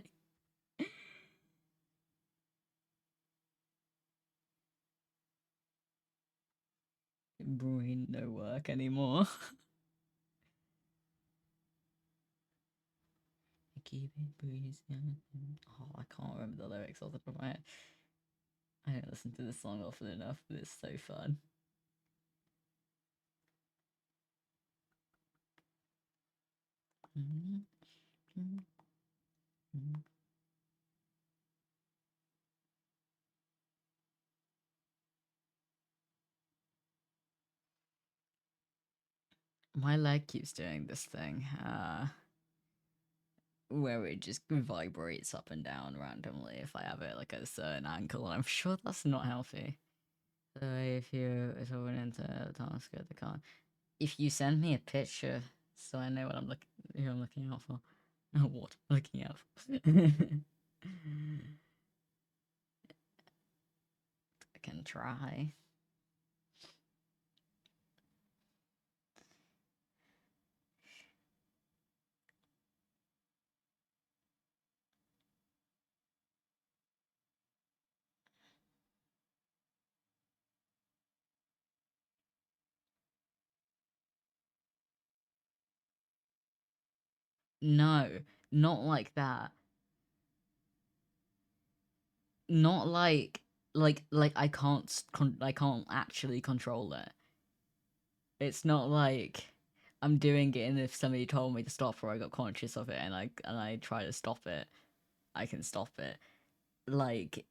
Brain no work anymore. Keep it breezing. Oh, I can't remember the lyrics off the top of my head. I don't listen to this song often enough, but it's so fun. My leg keeps doing this thing, where it just vibrates up and down randomly if I have it like at a certain angle, and I'm sure that's not healthy. So if you went into the task at the car, if you send me a picture so I know what I'm who I'm looking out for. What I'm looking out for. I can try. No, not like that. Not like I can't actually control it. It's not like I'm doing it, and if somebody told me to stop or I got conscious of it and I try to stop it, I can stop it. Like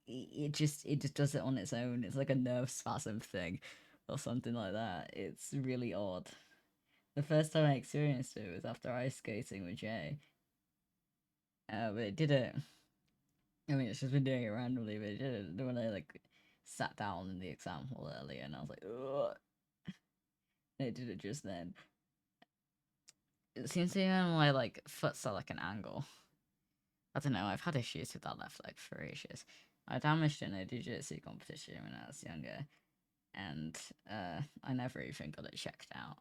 it just does it on its own. It's like a nerve spasm thing or something like that. It's really odd. The first time I experienced it was after ice skating with Jay. But it did it. I mean, it's just been doing it randomly, but it did it when I like sat down in the exam hall earlier, and I was like, ugh. And it did it just then. It seems to be when my like foot's at like an angle. I don't know. I've had issues with that left leg for ages. I damaged it in a jiu-jitsu competition when I was younger, and I never even got it checked out.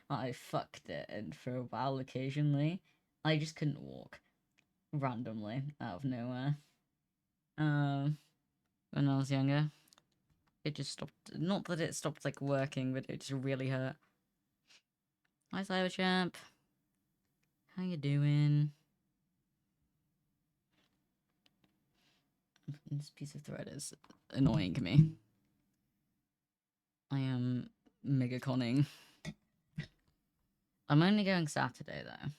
I fucked it, and for a while, occasionally, I just couldn't walk randomly out of nowhere. When I was younger, it just stopped. Not that it stopped like working, but it just really hurt. Hi, Cyberchamp. How you doing? This piece of thread is annoying me. I am megaconning. I'm only going Saturday though.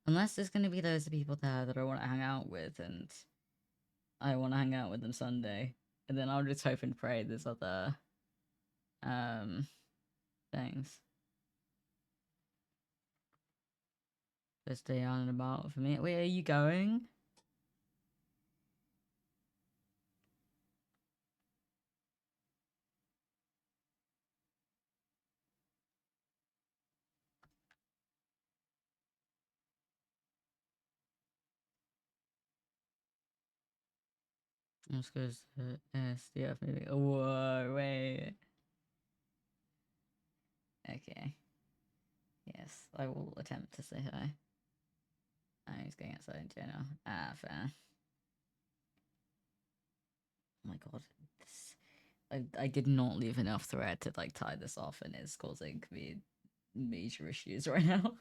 Unless there's going to be loads of people there that I want to hang out with, and I want to hang out with them Sunday. And then I'll just hope and pray there's other things. Just stay on and about for me. Wait, are you going? Let's go to SDF maybe. Whoa, wait. Okay. Yes, I will attempt to say hi. He's going outside in general. Ah, fair. Oh my god. I did not leave enough thread to like tie this off, and it's causing me major issues right now.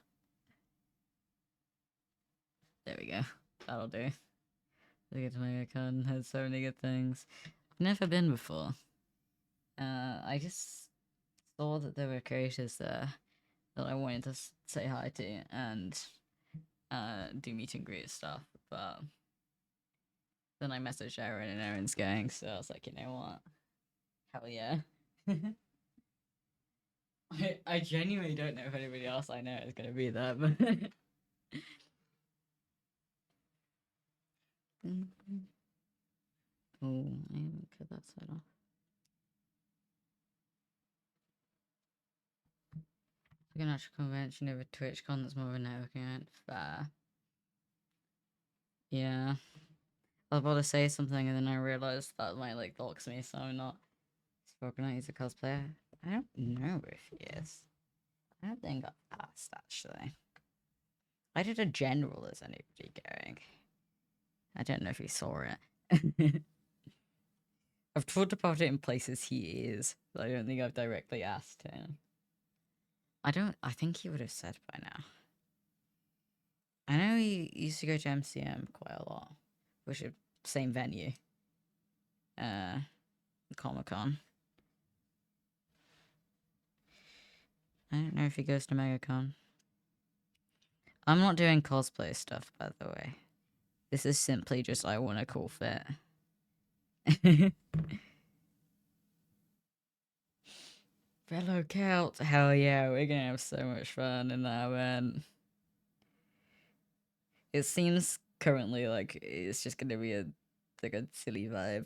There we go. That'll do. They get to Megacon, had so many good things. I've never been before. I just saw that there were creators there that I wanted to say hi to and do meet and greet stuff, but then I messaged Aaron and Aaron's going, so I was like, you know what? Hell yeah. I genuinely don't know if anybody else I know is gonna be there, but oh, I haven't cut that side off. Like an actual convention over TwitchCon that's more of a networking event. Fair. Yeah. I was about to say something and then I realized that might like blocks me, so I'm not spoken out. He's a cosplayer. I don't know if he is. I don't think I've asked actually. I did a general as anybody going. I don't know if he saw it. I've talked about it in places he is, but I don't think I've directly asked him. I think he would have said by now. I know he used to go to MCM quite a lot, which is same venue. Comic-Con. I don't know if he goes to Megacon. I'm not doing cosplay stuff, by the way. This is simply just I want a cool fit. Fellow Celt, hell yeah, we're gonna have so much fun in that event. It seems currently like it's just gonna be a silly vibe.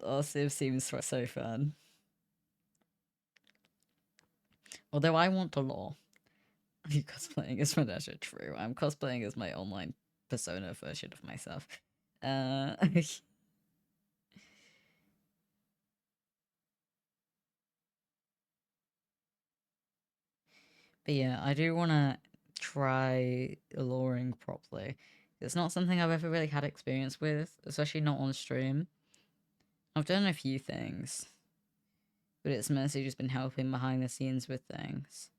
Also, it seems so fun. Although I want the lore. I'm cosplaying as Vanessa, true. I'm cosplaying as my online persona version of myself. But yeah, I do want to try luring properly. It's not something I've ever really had experience with, especially not on stream. I've done a few things, but it's mostly just been helping behind the scenes with things.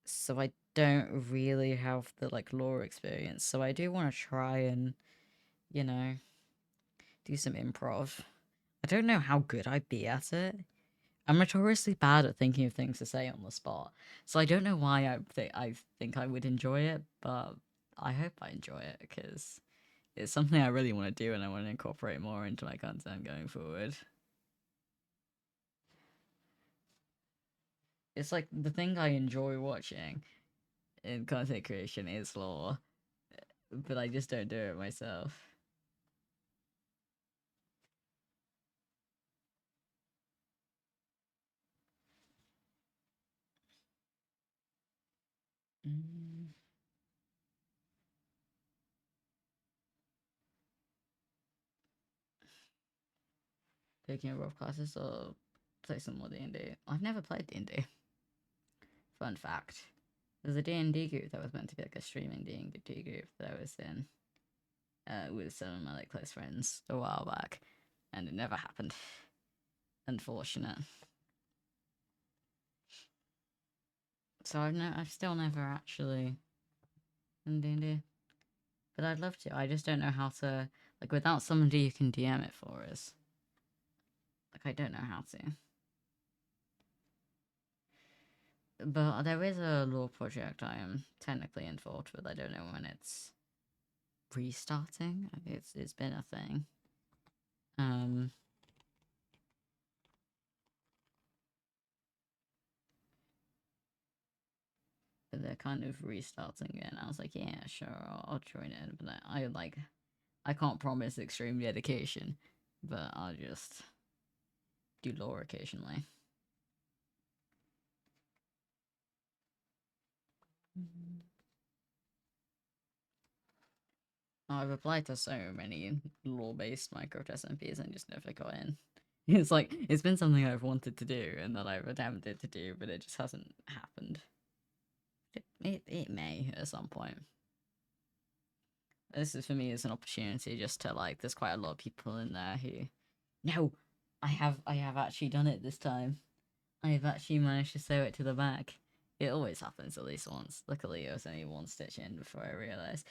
So I don't really have the like lore experience. So I do want to try and, you know, do some improv. I don't know how good I'd be at it. I'm notoriously bad at thinking of things to say on the spot, so I don't know why I think I would enjoy it, but I hope I enjoy it because it's something I really want to do and I want to incorporate more into my content going forward. It's like the thing I enjoy watching in content creation is lore, but I just don't do it myself. Mm. Taking over classes or play some more D&D. I've never played D&D. Fun fact. There's a D&D group that was meant to be like a streaming D&D group that I was in with some of my like close friends a while back, and it never happened. Unfortunate. So I've still never actually done D&D, but I'd love to. I just don't know how to Like, without somebody who can DM it for us. Like, I don't know how to. But there is a law project I am technically involved with. I don't know when it's restarting. It's been a thing. But they're kind of restarting it, and I was like, yeah, sure, I'll join it. But I can't promise extreme dedication, but I'll just do lore occasionally. I've applied to so many lore-based Minecraft SMPs and just never got in. It's like, it's been something I've wanted to do and that I've attempted to do, but it just hasn't happened. It may at some point. This is for me as an opportunity just to like, there's quite a lot of people in there who, no, I have actually done it this time. I've actually managed to sew it to the back. It always happens at least once. Luckily, it was only one stitch in before I realised.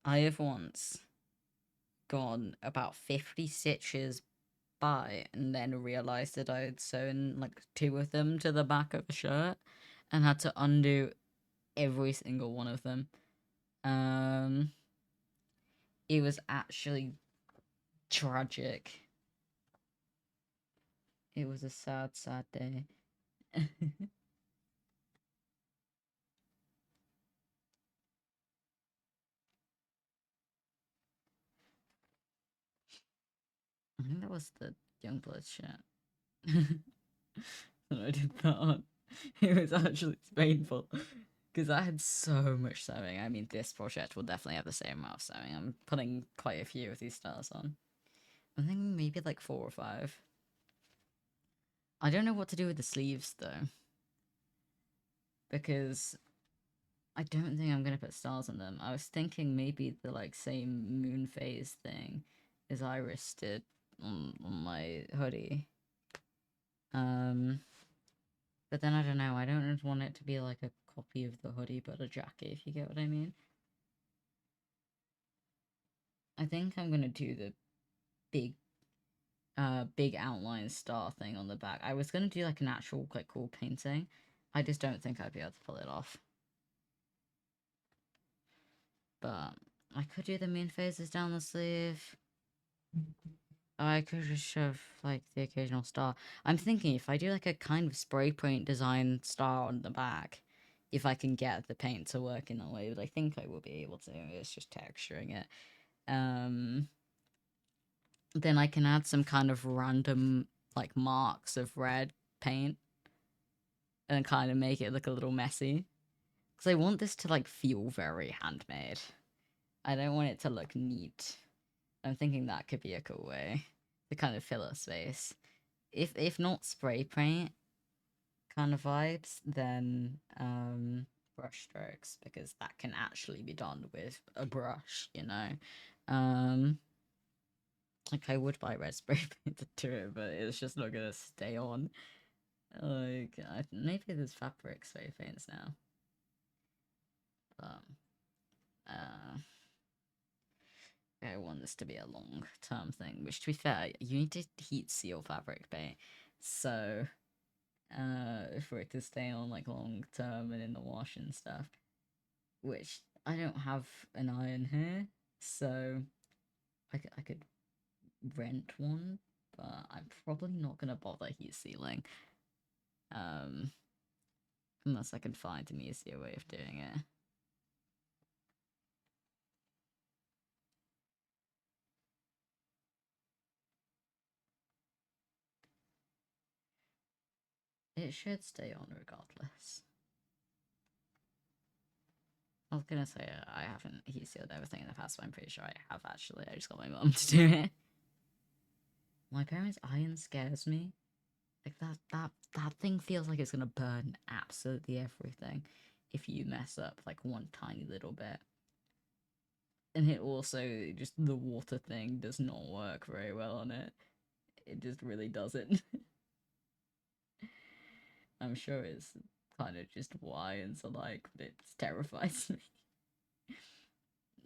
I have once gone about 50 stitches by and then realised that I had sewn like 2 of them to the back of a shirt and had to undo every single one of them. It was actually tragic. It was a sad, sad day. I think that was the Youngblood shit. And I did that on. It was actually painful. Because I had so much sewing. I mean, this project will definitely have the same amount of sewing. I'm putting quite a few of these stars on. I'm thinking maybe like 4 or 5. I don't know what to do with the sleeves, though. Because I don't think I'm going to put stars on them. I was thinking maybe the like same moon phase thing as Iris did on my hoodie. But then I don't know. I don't want it to be like a copy of the hoodie, but a jacket, if you get what I mean. I think I'm gonna do the big, big outline star thing on the back. I was gonna do like an actual like cool painting. I just don't think I'd be able to pull it off. But I could do the moon phases down the sleeve. I could just shove like the occasional star. I'm thinking if I do like a kind of spray paint design star on the back, if I can get the paint to work in that way, but I think I will be able to. It's just texturing it. Then I can add some kind of random like marks of red paint and kind of make it look a little messy. Because I want this to like feel very handmade. I don't want it to look neat. I'm thinking that could be a cool way to kind of fill a space. If not spray paint kind of vibes, then brush strokes, because that can actually be done with a brush, you know. Like I would buy red spray paint to do it, but it's just not gonna stay on. Like maybe there's fabric spray paints now. But I want this to be a long term thing, which to be fair, you need to heat seal fabric paint. So for it to stay on like long term and in the wash and stuff. Which I don't have an iron here, so I could rent one, but I'm probably not gonna bother heat sealing. Unless I can find an easier way of doing it. It should stay on regardless. I was gonna say I haven't heat sealed everything in the past, but I'm pretty sure I have actually. I just got my mum to do it. My parents' iron scares me. Like that thing feels like it's gonna burn absolutely everything if you mess up like one tiny little bit. And it also just the water thing does not work very well on it. It just really doesn't. I'm sure it's kind of just why and so like, but it terrifies me.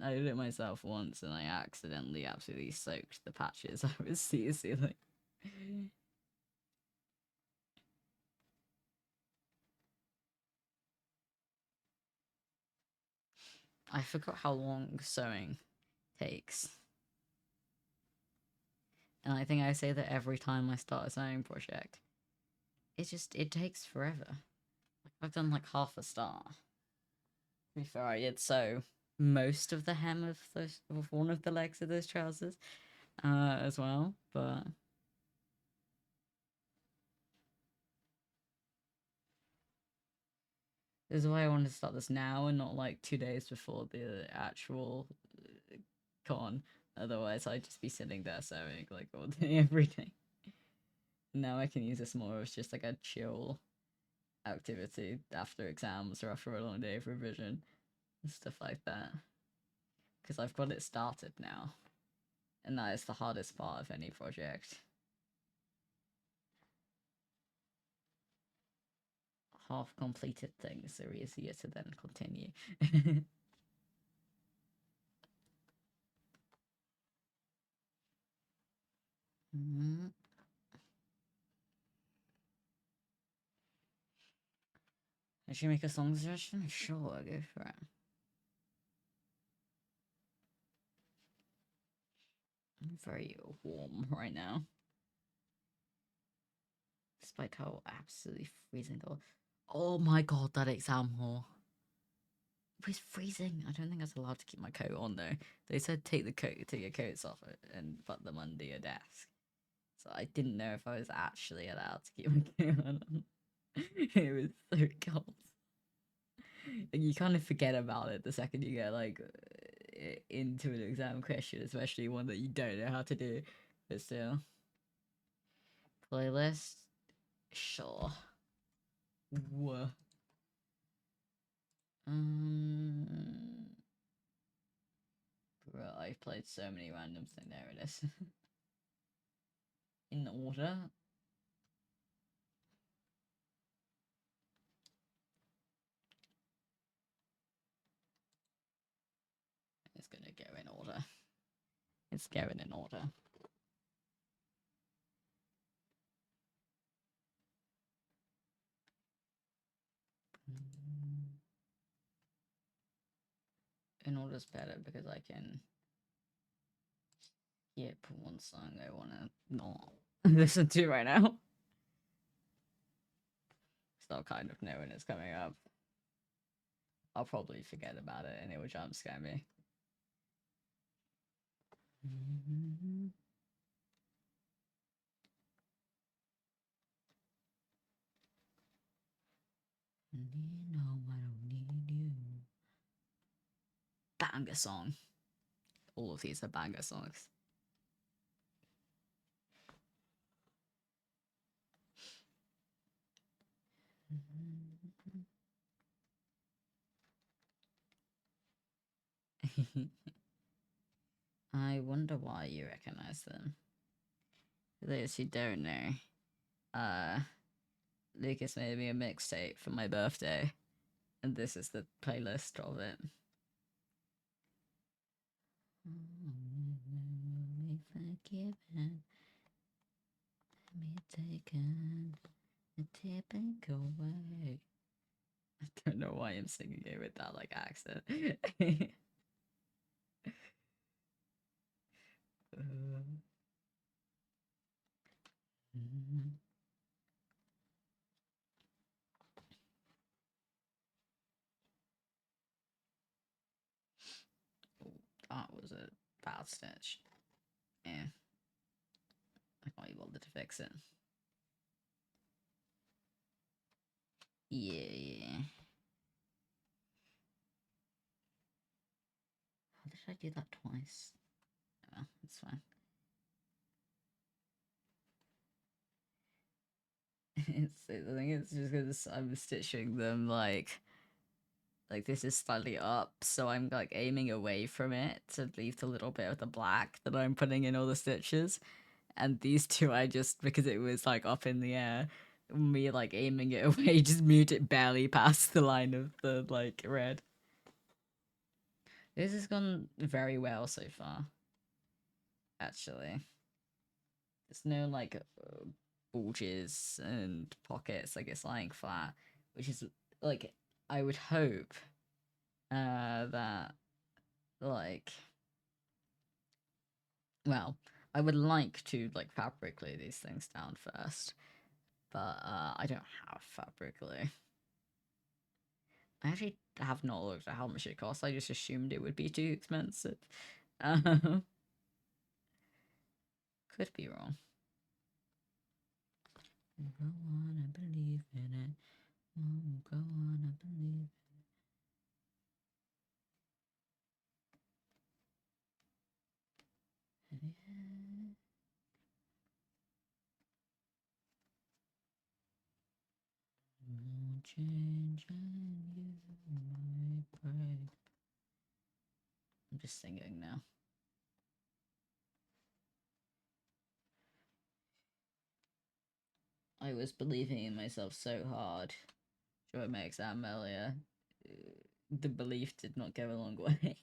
I did it myself once and I accidentally absolutely soaked the patches I was sealing. I forgot how long sewing takes. And I think I say that every time I start a sewing project. It takes forever. Like I've done like half a star. To be fair, I did sew most of the hem of one of the legs of those trousers, as well. But this is why I wanted to start this now and not like 2 days before the actual con. Otherwise, I'd just be sitting there sewing like all day, every day. Now I can use this more as just like a chill activity after exams or after a long day of revision and stuff like that. Because I've got it started now, and that is the hardest part of any project. Half completed things are easier to then continue. Mm. I should make a song suggestion? Sure, go for it. I'm very warm right now. Despite how absolutely freezing cold. Oh my god, that exam hall. It was freezing. I don't think I was allowed to keep my coat on though. They said take your coats off it and put them under your desk. So I didn't know if I was actually allowed to keep my coat on. It was so cold. Like, you kind of forget about it the second you get like into an exam question, especially one that you don't know how to do. But still, playlist, sure. Whoa. Um, bro, I've played so many random things. There it is. In order. It's gonna go in order. It's going in order. In order's better because I can put one song I wanna not listen to right now. Still kind of know when it's coming up. I'll probably forget about it and it will jump scare me. No, I don't need you. Banger song. All of these are banger songs. I wonder why you recognize them. For those who don't know, Lucas made me a mixtape for my birthday, and this is the playlist of it. Me forgiven, me taken, a tipping away. I don't know why I'm singing it with that like accent. That was a bad stitch. Yeah. I can't be bothered to fix it. Yeah. How did I do that twice? Oh, it's fine. I think it's just because I'm stitching them like Like this is slightly up, so I'm like aiming away from it to leave the little bit of the black that I'm putting in all the stitches. And these two I just, because it was like up in the air, me like aiming it away just moved it barely past the line of the like red. This has gone very well so far, actually. There's no like bulges and pockets, like it's lying flat, which is like I would hope that like, well, I would like to like fabric lay these things down first, but I don't have fabric lay. I actually have not looked at how much it costs. I just assumed it would be too expensive. Could be wrong. Go on and believe in it. Oh, go on and believe. Yeah. Won't change and you might break. I'm just singing now. I was believing in myself so hard during my exam earlier. The belief did not go a long way.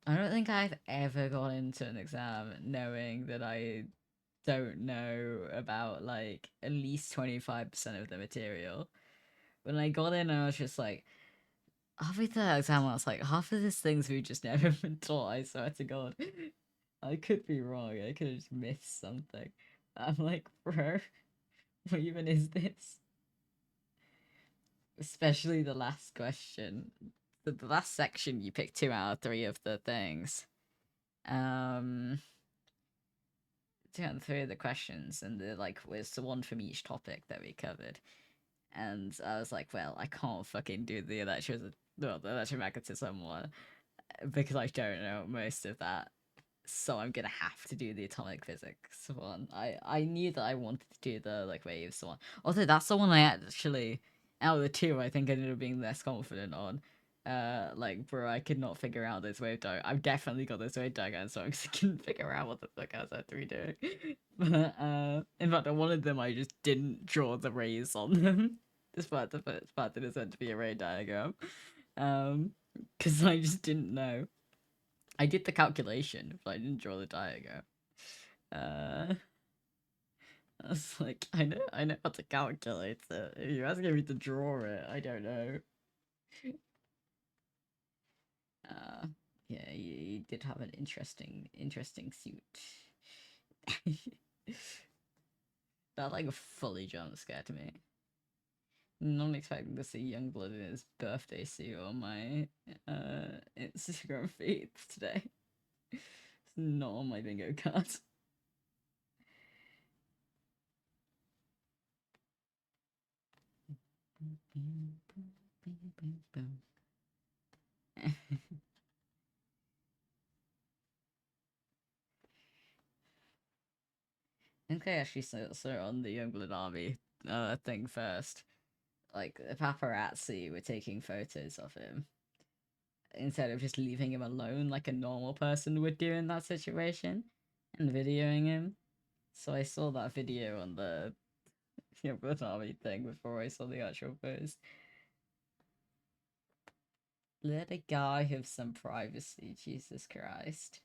I don't think I've ever gone into an exam knowing that I don't know about like at least 25% of the material. When I got in, I was just like, halfway through the exam, I was like, half of these things we've just never been taught, I swear to God. I could be wrong, I could have just missed something. I'm like, bro, what even is this? Especially the last question. The last section, you pick 2 out of 3 of the things. 2 out of 3 of the questions, and the like was the one from each topic that we covered. And I was like, well, I can't fucking do the electromagnetism one because I don't know most of that. So I'm gonna have to do the atomic physics one. I knew that I wanted to do the like waves one. Although that's the one I actually, out of the two, I think I ended up being less confident on. Like, bro, I could not figure out this wave diagram. I've definitely got this wave diagram, so I just couldn't figure out what the fuck I was at to be doing. But in fact, on one of them, I just didn't draw the rays on them, despite the fact that it's meant to be a ray diagram. Because I just didn't know. I did the calculation, but I didn't draw the diagram. I was like, I know how to calculate it. If you're asking me to draw it, I don't know. Uh, yeah, you did have an interesting suit. That like fully jump scared me. Not expecting to see Youngblood in his birthday suit on my Instagram feed today. It's not on my bingo card. I think I actually saw it on the Youngblood Army thing first. Like the paparazzi were taking photos of him instead of just leaving him alone like a normal person would do in that situation and videoing him. So I saw that video on the Youngblood Army thing before I saw the actual post. Let a guy have some privacy, Jesus Christ.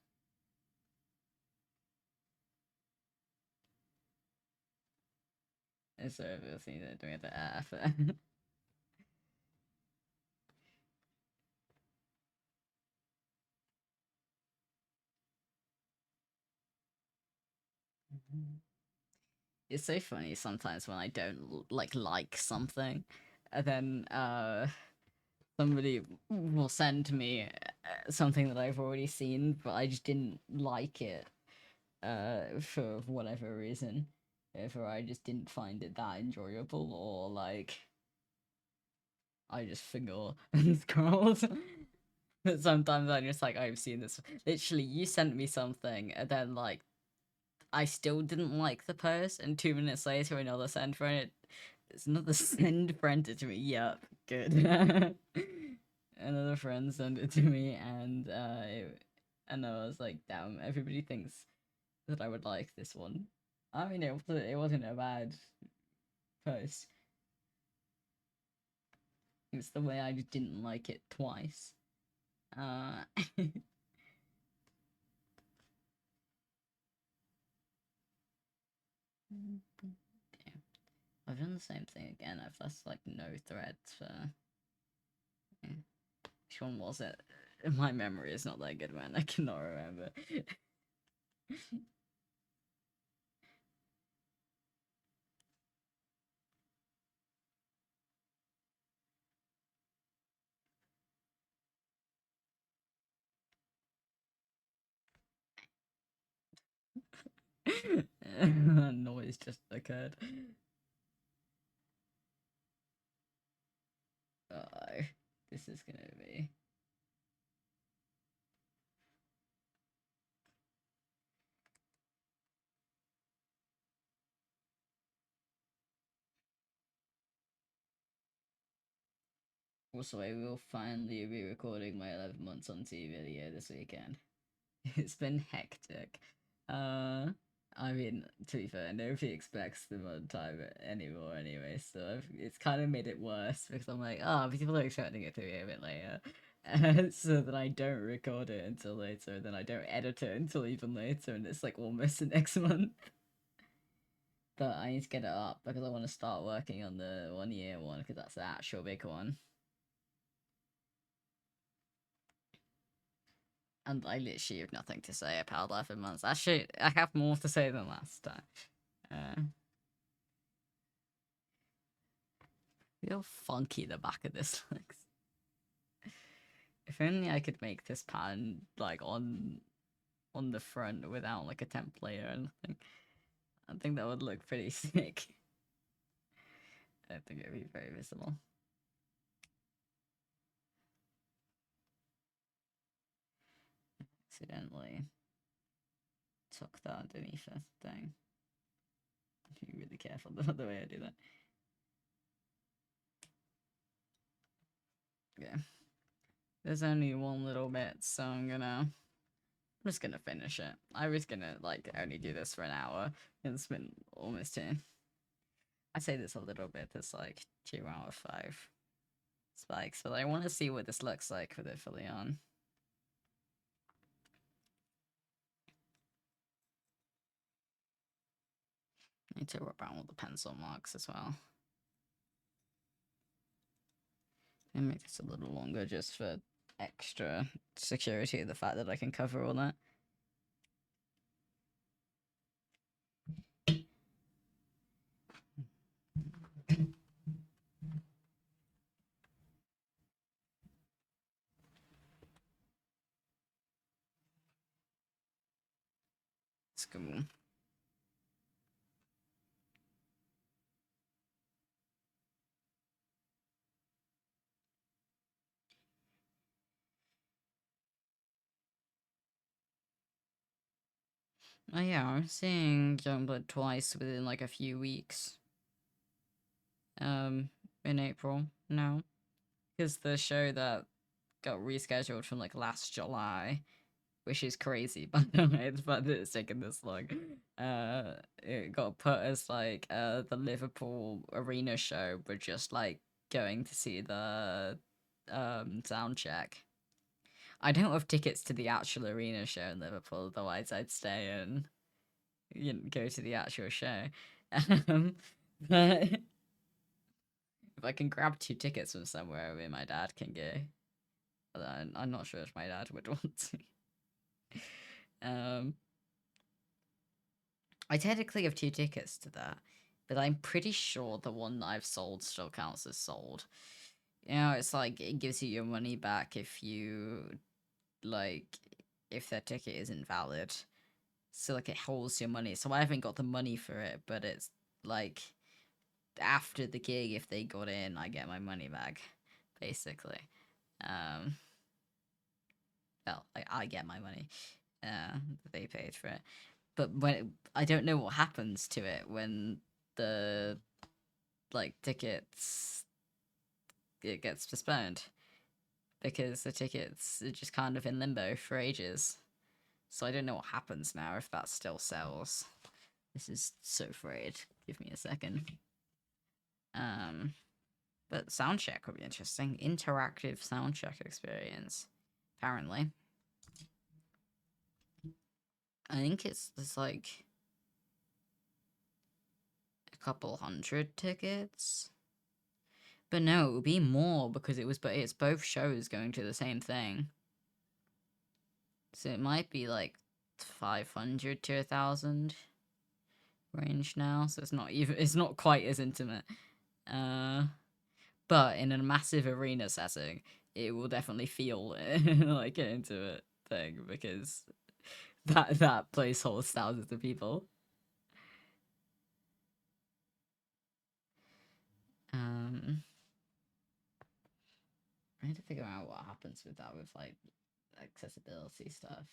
So obviously they're doing the F. It's so funny sometimes when I don't like something, and then somebody will send me something that I've already seen, but I just didn't like it for whatever reason. If I just didn't find it that enjoyable, or like I just forgot and scrolled. But sometimes I'm just like, I've seen this. Literally, you sent me something, and then like I still didn't like the post, and 2 minutes later another sent for it. It's another send friend to me. Yup, good. Another friend sent it to me, and I was like, damn, everybody thinks that I would like this one. I mean, it wasn't a bad post. It's the way I just didn't like it twice. Yeah. I've done the same thing again. I've left like no threads for. Yeah. Which one was it? My memory is not that good, man. I cannot remember. Noise just occurred. Oh, this is gonna be. Also, I will finally be recording my 11 months on T video this weekend. It's been hectic. I mean, to be fair, nobody expects them on time anymore anyway, so it's kind of made it worse because I'm like, oh, people are expecting it to be a bit later. So that I don't record it until later, and then I don't edit it until even later, and it's like almost the next month. But I need to get it up because I want to start working on the 1 year one because that's the actual big one. And I literally have nothing to say about 11 months. Actually, I have more to say than last time. Uh, Feel funky the back of this looks. If only I could make this pattern like on the front without like a template or anything. I think that would look pretty sick. I don't think it would be very visible. Accidentally tuck that underneath a thing. Be really careful about the way I do that. Yeah. There's only one little bit, so I'm just gonna finish it. I was gonna like only do this for an hour, and it's been almost 2. I say this a little bit. It's like 2 out of 5 spikes, but I want to see what this looks like with it fully on. I need to rub out all the pencil marks as well. And make this a little longer just for extra security, the fact that I can cover all that. It's cool. Oh yeah, I'm seeing Youngblood twice within like a few weeks. In April now, because the show that got rescheduled from like last July, which is crazy by the way, the fact that it's taken this long. It got put as like the Liverpool arena show, but just like going to see the sound check. I don't have tickets to the actual arena show in Liverpool, otherwise I'd stay and go to the actual show. But if I can grab 2 tickets from somewhere where my dad can go, I'm not sure if my dad would want to. I technically have 2 tickets to that, but I'm pretty sure the one that I've sold still counts as sold. You know, it's like it gives you your money back if you like if their ticket is invalid. So like it holds your money. So I haven't got the money for it, but it's like after the gig, if they got in, I get my money back, basically. Um, well, I get my money. They paid for it, but I don't know what happens to it when the like tickets, it gets postponed because the tickets are just kind of in limbo for ages. So I don't know what happens now if that still sells. This is so frayed. Give me a second. But soundcheck would be interesting. Interactive soundcheck experience. Apparently, I think it's like a couple hundred tickets. But no, it would be more because it's both shows going to the same thing. So it might be like 500 to 1,000 range now. So it's not quite as intimate. But in a massive arena setting, it will definitely feel like an intimate thing because that place holds thousands of people. I need to figure out what happens with that with like accessibility stuff.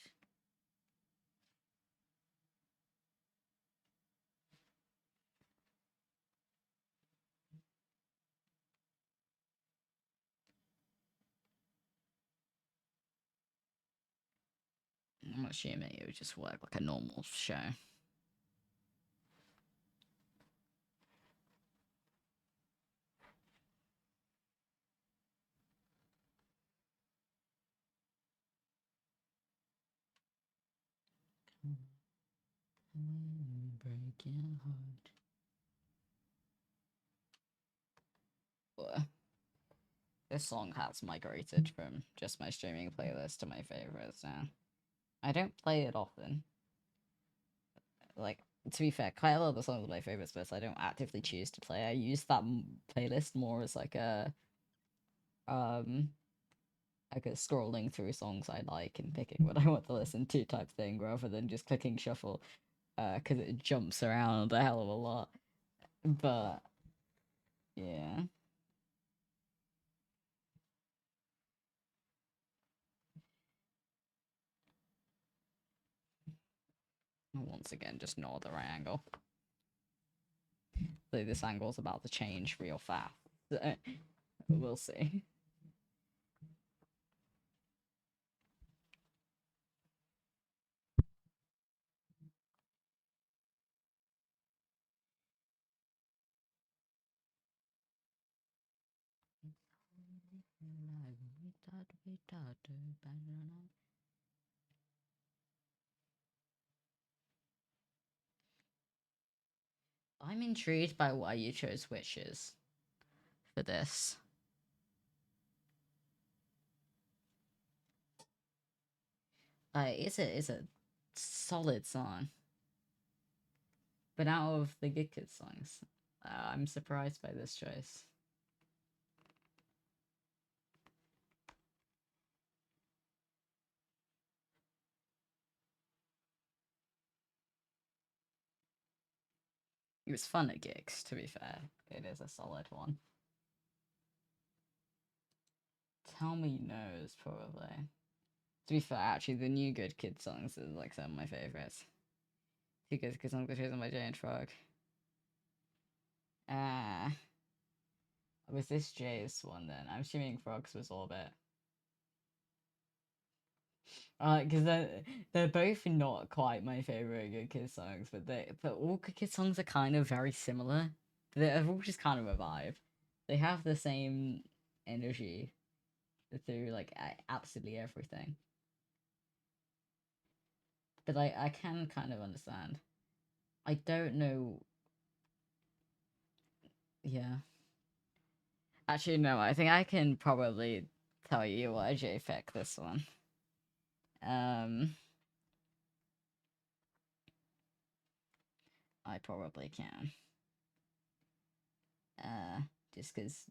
I'm assuming it would just work like a normal show. Break your heart. This song has migrated from just my streaming playlist to my favorites now. I don't play it often. Like, to be fair, quite a lot of the songs are my favorites, but I don't actively choose to play. I use that playlist more as um like a scrolling through songs I like and picking what I want to listen to type thing, rather than just clicking shuffle, because it jumps around a hell of a lot. But yeah. Once again, just ignore the right angle. So this angle's about to change real fast. So, we'll see. I'm intrigued by why you chose Wishes for this. It's a solid song. But out of the Good Kids songs, I'm surprised by this choice. It was fun at gigs, to be fair. It is a solid one. Tell Me No's probably. To be fair, actually, the new Good Kid songs are like some of my favorites. Two Good Kid songs were chosen by Giant Frog. Was this Jay's one then? I'm assuming Frogs was Orbit. Because they're both not quite my favorite Good Kid songs, but all Good Kid songs are kind of very similar. They're all just kind of a vibe. They have the same energy through like absolutely everything. But I can kind of understand. I don't know. Yeah. Actually, no. I think I can probably tell you why Jay picked this one. I probably can. Just because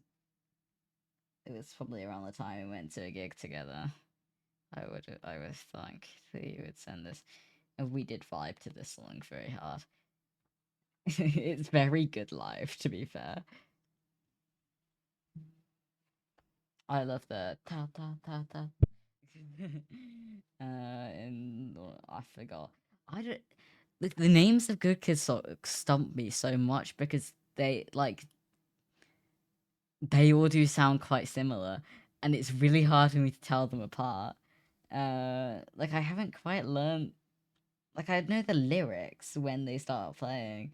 it was probably around the time we went to a gig together. I would think that you would send this, and we did vibe to this song very hard. It's very good live, to be fair. I love the ta ta ta ta. And I forgot. I don't. The names of Good Kids songs stump me so much because they like they all do sound quite similar, and it's really hard for me to tell them apart. Like I haven't quite learned. Like I know the lyrics when they start playing,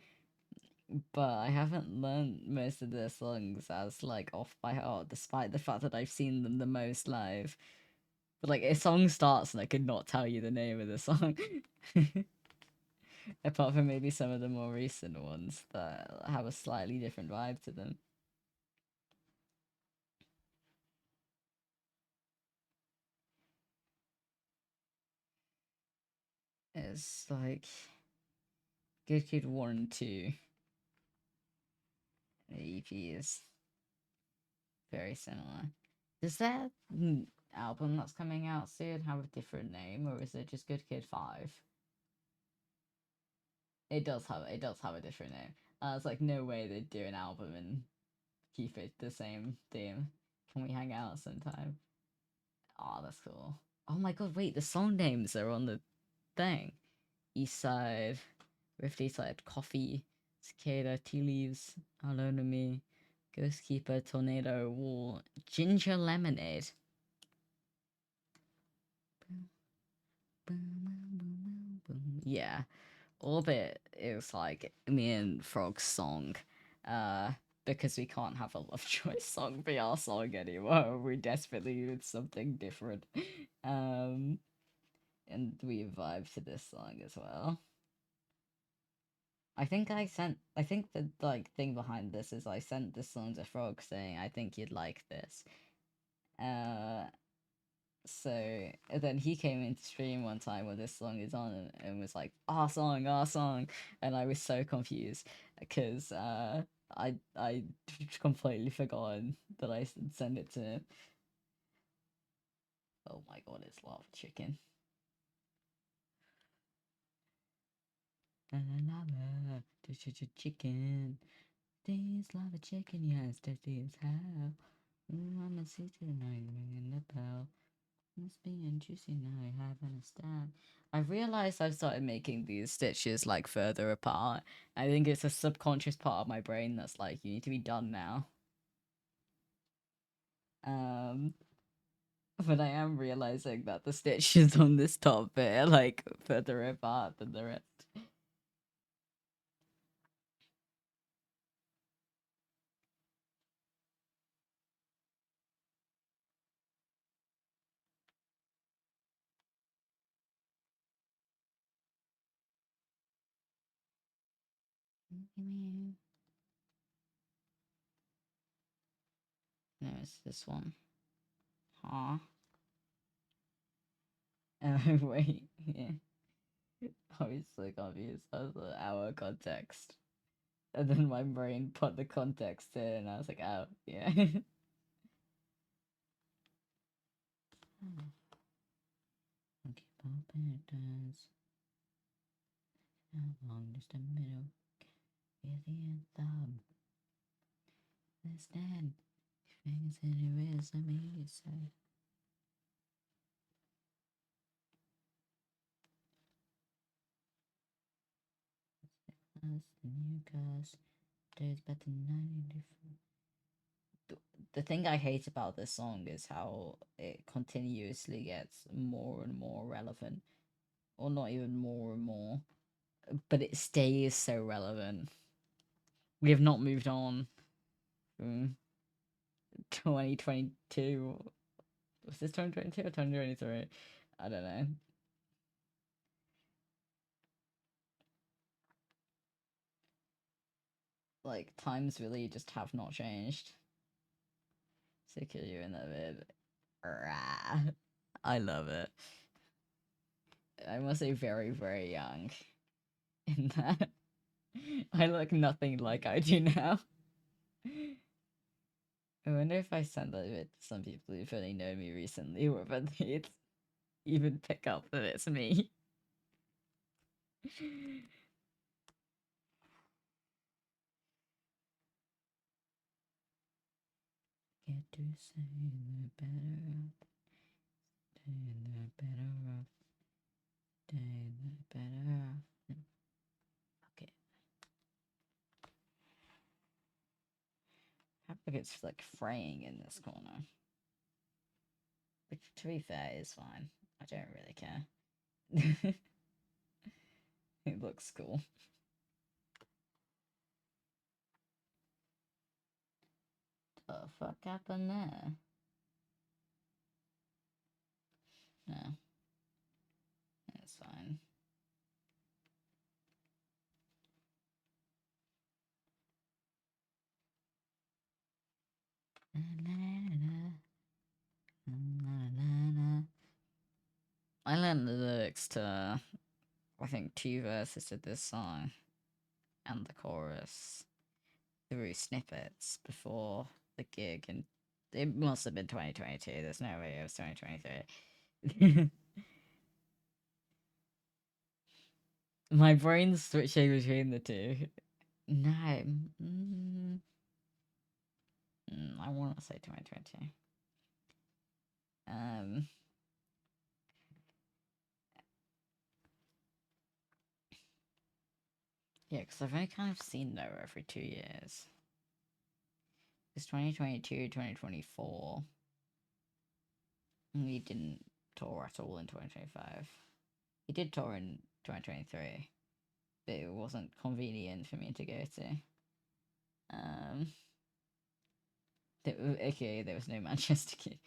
but I haven't learned most of their songs as like off by heart, despite the fact that I've seen them the most live. But like a song starts and I could not tell you the name of the song. Apart from maybe some of the more recent ones that have a slightly different vibe to them. It's like Good Kid 1 and 2. The EP is very similar. Does that album that's coming out soon have a different name, or is it just Good Kid 5? It does have a different name. It's like no way they'd do an album and keep it the same theme. Can we hang out sometime? Oh, that's cool. Oh my god, wait, the song names are on the thing. East Side, Rift East Side, Coffee, Cicada, Tea Leaves, Alone with Me, Ghost Keeper, Tornado, Wall, Ginger Lemonade. Yeah, Orbit is like me and Frog's song. Because we can't have a Love Choice song be our song anymore. We desperately need something different. Um, and we vibe to this song as well. I think the like thing behind this is I sent this song to Frog saying I think you'd like this. Uh so and then he came into stream one time when this song is on and was like, our song, and I was so confused because I completely forgotten that I sent it to him. Oh my god, it's lava chicken. Lava chicken. This lava chicken, yes, that is how. I'm a sister now, ringing the bell. Must be juicy now, I have understand. I've realized I've started making these stitches like further apart. I think it's a subconscious part of my brain that's like, you need to be done now. Um, but I am realizing that the stitches on this top bit are like further apart than the rest. No, it's this one. Huh? Oh, wait. Yeah. I was so confused. I was like, our context. And then my brain put the context in, and I was like, oh, yeah. Okay, open it does. How long does the middle with the end thumb? This then, fingers in your ears, let me hear you say. As the new cars, days better than 90 different. The thing I hate about this song is how it continuously gets more and more relevant. Or not even more and more, but it stays so relevant. We have not moved on from 2022. Was this 2022 or 2023? I don't know. Like, times really just have not changed. Sick of you in the bed. Rah. I love it. I must say, very, very young in that. I look nothing like I do now. I wonder if I send that bit to some people who've only known me recently, whether they'd even pick up that it's me. Get to say the better off, day the better off, day the better off. Okay. Look, it's like fraying in this corner. Which, to be fair, is fine. I don't really care. It looks cool. What the fuck happened there? No. It's fine. I learned the lyrics to, I think, 2 verses to this song and the chorus through snippets before the gig, and it must have been 2022. There's no way it was 2023. My brain's switching between the two. No. I want to say 2020. Yeah, because I've only kind of seen Noah every 2 years. It's 2022, 2024. We didn't tour at all in 2025. He did tour in 2023, but it wasn't convenient for me to go to. Okay, there was no Manchester gig.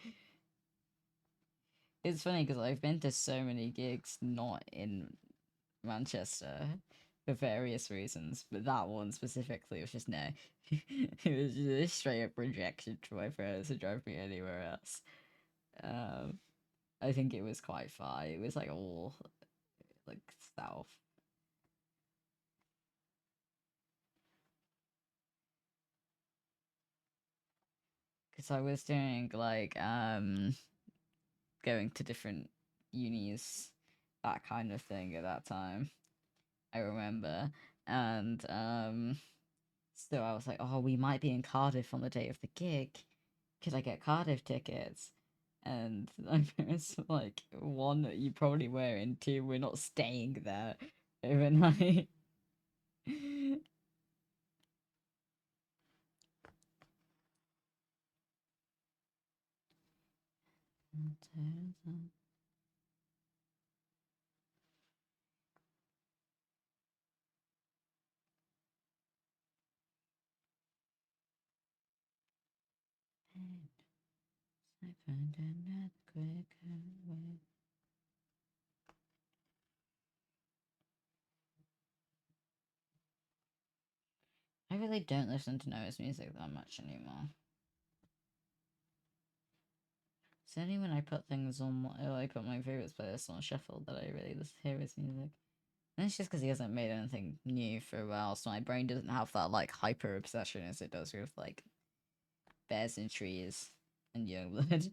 It's funny because I've been to so many gigs not in Manchester for various reasons, but that one specifically was just no. It was just a straight up rejection to my parents to drive me anywhere else. I think it was quite far. It was like all like south. Because I was doing like going to different unis, that kind of thing at that time. I remember. And so I was like, oh, we might be in Cardiff on the day of the gig. Could I get Cardiff tickets? And my parents were like, one, you probably were, and two, we're not staying there overnight. I found another quicker way. I really don't listen to Noah's music that much anymore. It's only when I put things on, I put my favorites playlist on shuffle that I really listen to his music. And it's just because he hasn't made anything new for a while, so my brain doesn't have that like hyper obsession as it does with like Bears and Trees and Youngblood.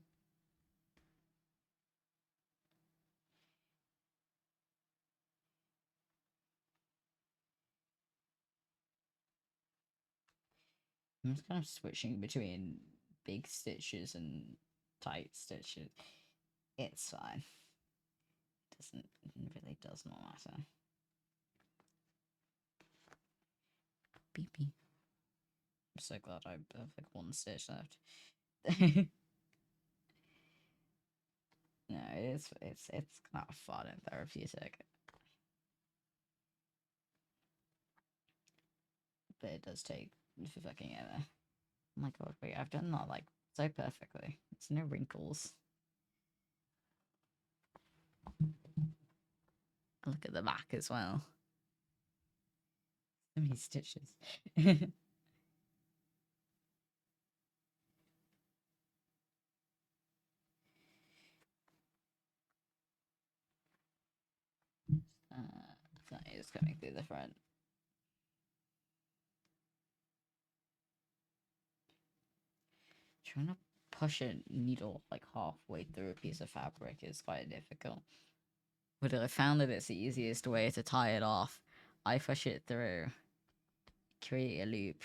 I'm just kind of switching between big stitches and tight stitches. It's fine. It really does not matter. Beep beep. I'm so glad I have like 1 stitch left. No, it's kind of fun and therapeutic. But it does take for fucking ever. Oh my god, wait, I've done that like so perfectly. It's no wrinkles. Look at the back as well. So many stitches. That is coming through the front. Trying to push a needle like halfway through a piece of fabric is quite difficult. But I found that it's the easiest way to tie it off. I push it through, create a loop,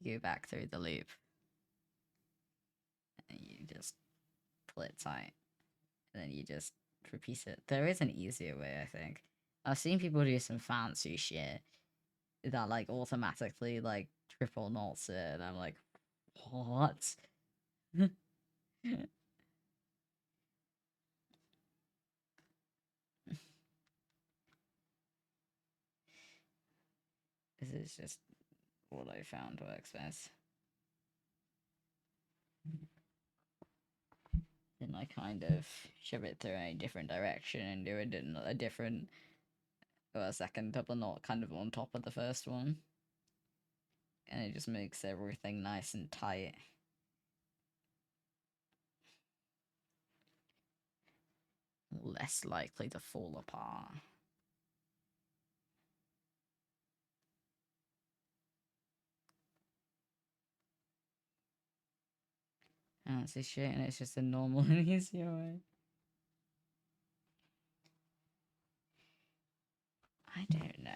go back through the loop, and you just pull it tight. And then you just repeat it. There is an easier way, I think. I've seen people do some fancy shit that like automatically like triple knots it, and I'm like, what? This is just what I found works best. Then I kind of shove it through a different direction and do it in a different, second double knot kind of on top of the first one. And it just makes everything nice and tight. Less likely to fall apart. Fancy shit, and it's just a normal and easier way. I don't know.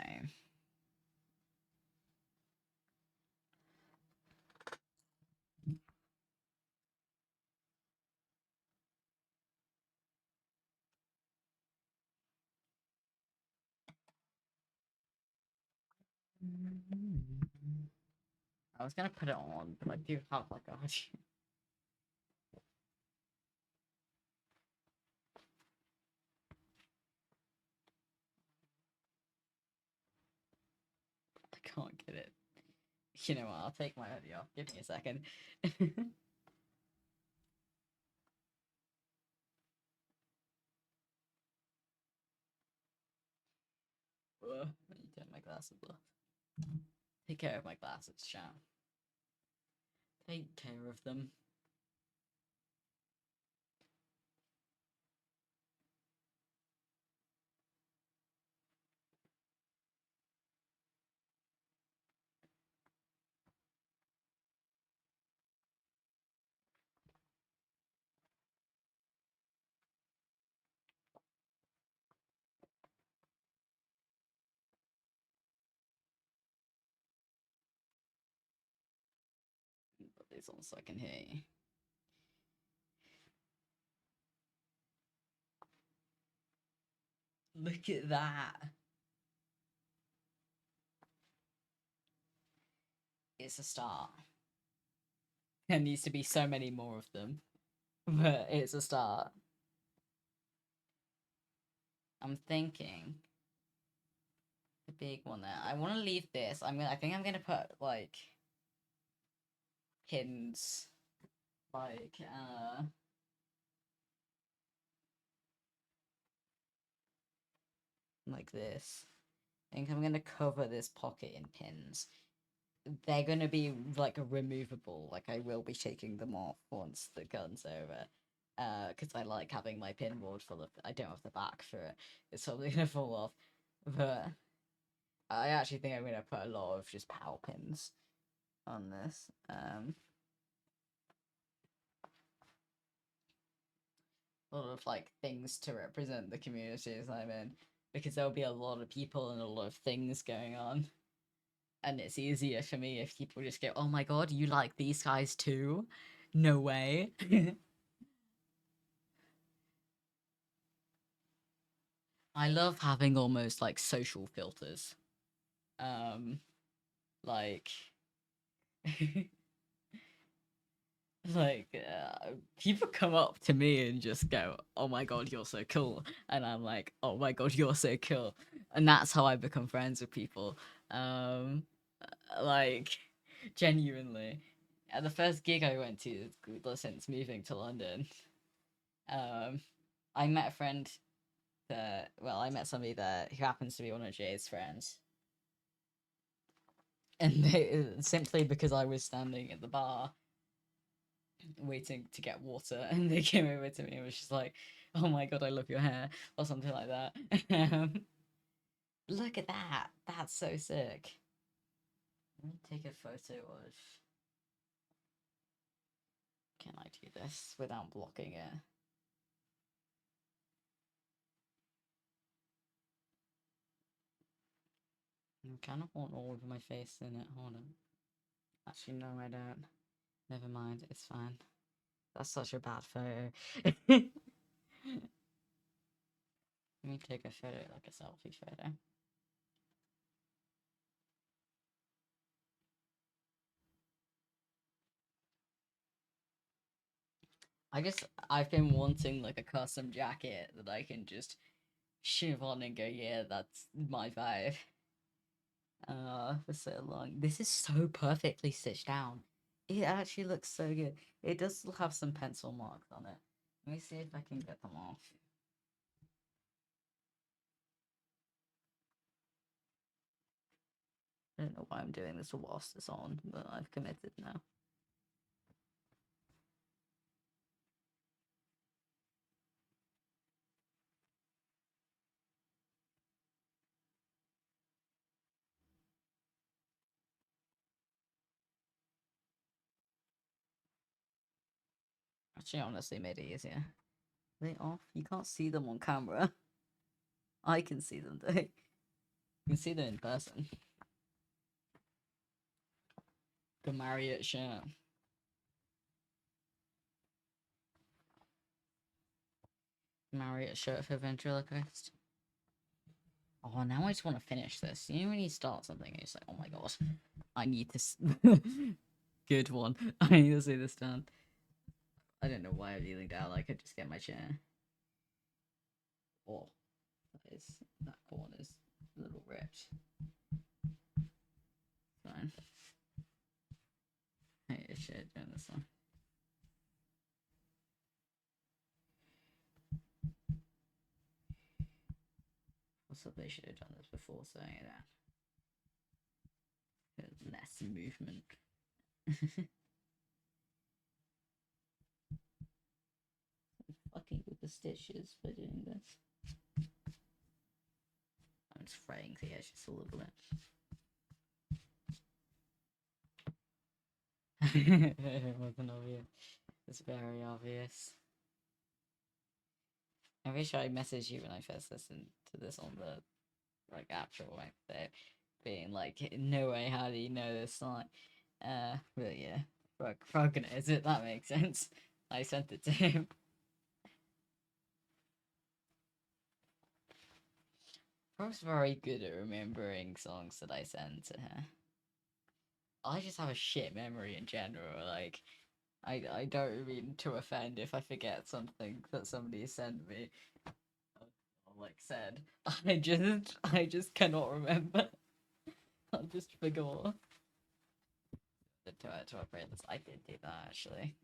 I was gonna put it on, but I do have like a I can't get it. You know what? I'll take my hoodie off. Give me a second. Let me turn my glasses off. Take care of my glasses, champ. Take care of them. Put these on so I can hear you. Look at that. It's a start. There needs to be so many more of them. But it's a start. I'm thinking the big one there. I want to leave this. I think I'm gonna put like pins, like this. I think I'm gonna cover this pocket in pins. They're gonna be like removable. Like I will be taking them off once the gun's over. Because I like having my pin board full of. I don't have the back for it. It's probably gonna fall off, but I actually think I'm gonna put a lot of just POW pins on this. A lot of like things to represent the communities I'm in, because there'll be a lot of people and a lot of things going on. And it's easier for me if people just go, "Oh my god, you like these guys too? No way." I love having almost like social filters. Um, like, people come up to me and just go, "Oh my god, you're so cool," and I'm like, "Oh my god, you're so cool," and that's how I become friends with people. Um, like, genuinely, at the first gig I went to since moving to London, um, I met a friend I met somebody there who happens to be one of Jay's friends. And they simply because I was standing at the bar waiting to get water, and they came over to me and was just like, "Oh my god, I love your hair," or something like that. Look at that. That's so sick. Let me take a photo of. Can I do this without blocking it? I kind of want all of my face in it. Hold on. Actually, no, I don't. Never mind. It's fine. That's such a bad photo. Let me take a photo, like a selfie photo. I've been wanting like a custom jacket that I can just shove on and go, yeah, that's my vibe. For so long. This is so perfectly stitched down. It actually looks so good. It does still have some pencil marks on it. Let me see if I can get them off. I don't know why I'm doing this whilst it's on, but I've committed now. Actually, honestly, made it easier. Are they off? You can't see them on camera. I can see them though. You can see them in person. The Marriott shirt. Marriott shirt for ventriloquist. Oh, now I just want to finish this. You know when you start something, it's like, oh my god, I need this. Good one. I need to see this done. I don't know why I'm kneeling down. I could just get my chair. Oh, that corner's a little ripped. Fine. Hey, shit, doing this one. Also, they should have done this before sewing it out. Less movement. Fucking with the stitches for doing this. I'm just fraying the edge just a little bit. It wasn't obvious. It's very obvious. I wish I messaged you when I first listened to this on the like actual thing, being like, no way, how do you know this song? But yeah, Frog knows it. That makes sense. I sent it to him. Frog's very good at remembering songs that I send to her. I just have a shit memory in general. Like, I don't mean to offend if I forget something that somebody sent me or like said. I just cannot remember. I just forgot. To our friends, I did do that actually.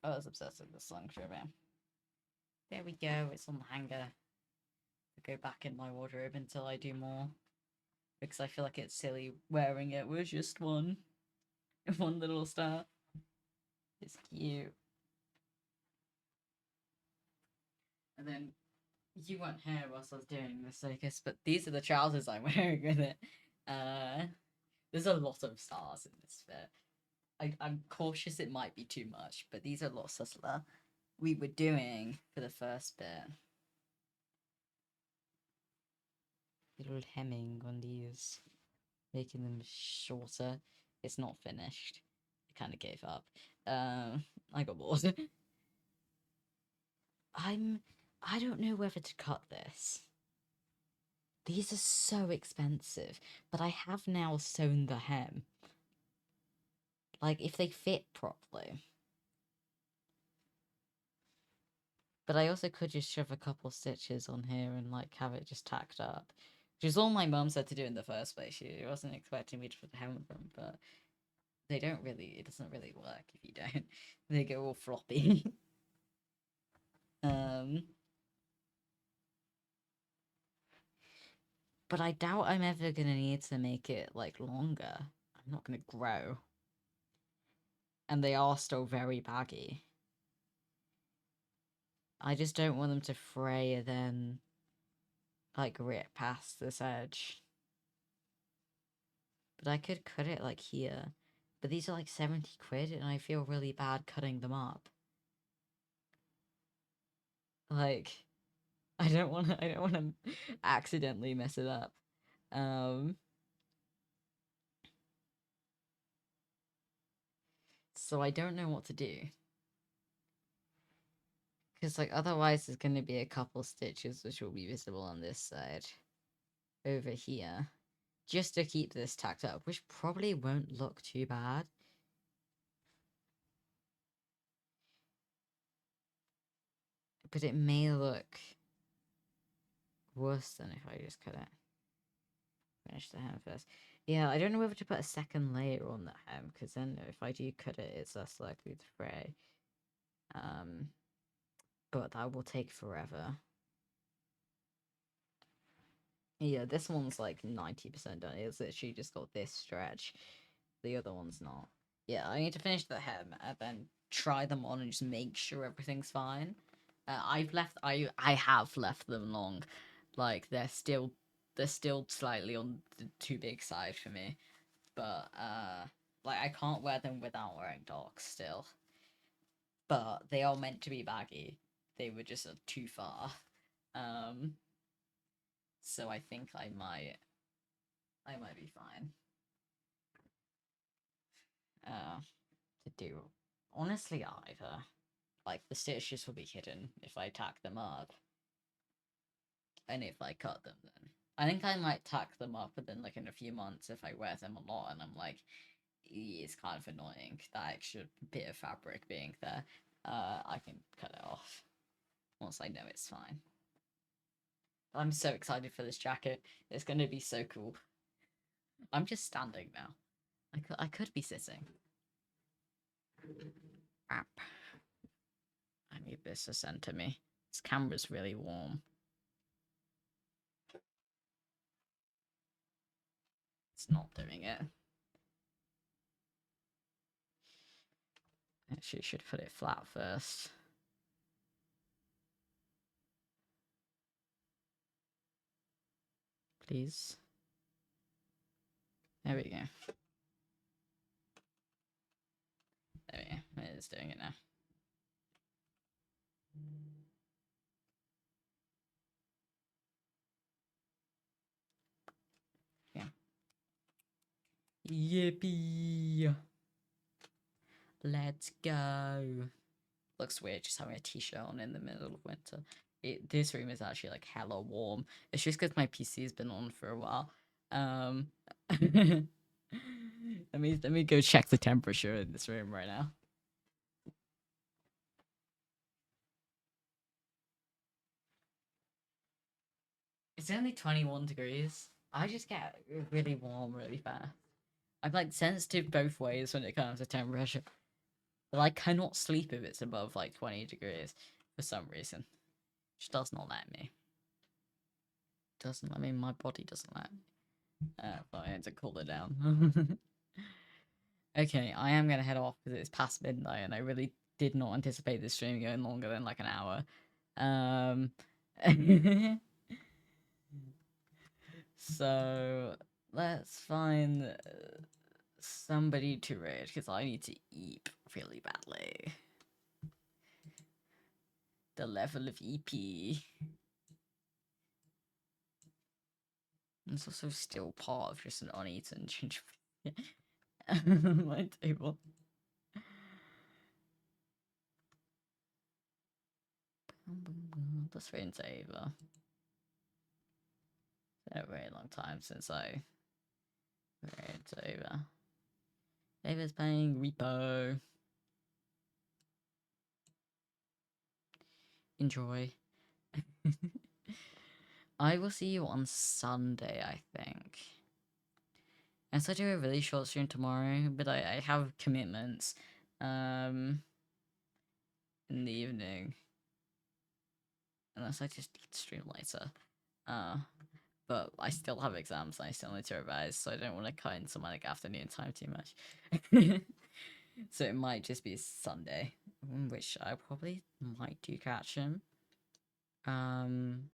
I was obsessed with this song, sure, man. There we go. It's on the hanger. Go back in my wardrobe until I do more, because I feel like it's silly wearing it with just one little star. It's cute. And then you weren't here whilst I was doing this, I guess, but these are the trousers I'm wearing with it. There's a lot of stars in this fit. I'm cautious it might be too much, but these are lots of we were doing for the first bit. Little hemming on these, making them shorter. It's not finished. I kind of gave up. I got bored. I don't know whether to cut this. These are so expensive, but I have now sewn the hem. Like, if they fit properly. But I also could just shove a couple stitches on here and, like, have it just tacked up. Which is all my mum said to do in the first place. She wasn't expecting me to put the hem with them, but it doesn't really work if you don't. They go all floppy. But I doubt I'm ever gonna need to make it, like, longer. I'm not gonna grow. And they are still very baggy. I just don't want them to fray and then, like, rip past this edge. But I could cut it, like, here. But these are, like, 70 quid, and I feel really bad cutting them up. Like, I don't want to accidentally mess it up. So I don't know what to do. Because, like, otherwise there's going to be a couple stitches which will be visible on this side. Over here. Just to keep this tacked up, which probably won't look too bad. But it may look worse than if I just cut it. Finish the hem first. Yeah, I don't know whether to put a second layer on that hem, because then if I do cut it, it's less likely to fray. But that will take forever. Yeah, this one's like 90% done. It's literally just got this stretch. The other one's not. Yeah, I need to finish the hem and then try them on and just make sure everything's fine. I have left them long. Like they're still slightly on the too big side for me. But like I can't wear them without wearing docks still. But they are meant to be baggy. They were just too far. So I think I might be fine. To do honestly either. Like the stitches will be hidden if I tack them up. And if I cut them then. I think I might tack them up and then like in a few months if I wear them a lot and I'm like it's kind of annoying that extra bit of fabric being there. I can cut it off once I know it's fine. I'm so excited for this jacket. It's going to be so cool. I'm just standing now. I could be sitting. Crap. I need this to center me. This camera's really warm. It's not doing it. Actually, should put it flat first. Please. There we go. There we go. It is doing it now. Yeah. Yippee! Let's go. Looks weird just having a t-shirt on in the middle of winter. This room is actually like hella warm. It's just because my PC has been on for a while. Let me go check the temperature in this room right now. It's only 21 degrees. I just get really warm really fast. I'm like sensitive both ways when it comes to temperature. But I cannot sleep if it's above like 20 degrees for some reason. Which does not let me. Doesn't let me, my body doesn't let me. But I need to cool it down. Okay, I am gonna head off because it's past midnight and I really did not anticipate this stream going longer than like an hour. So let's find somebody to raid because I need to eat really badly. The level of EP. It's also still part of just an uneaten gingerbread on my table. Let's raid into Ava. It's been a very long time since I raid into Ava. Ava's playing Repo. Enjoy. I will see you on Sunday, I think. And so I do a really short stream tomorrow, but I have commitments in the evening. Unless I just stream later. But I still have exams and I still need to revise, so I don't want to cut into my like afternoon time too much. So it might just be Sunday, which I probably might do catch him.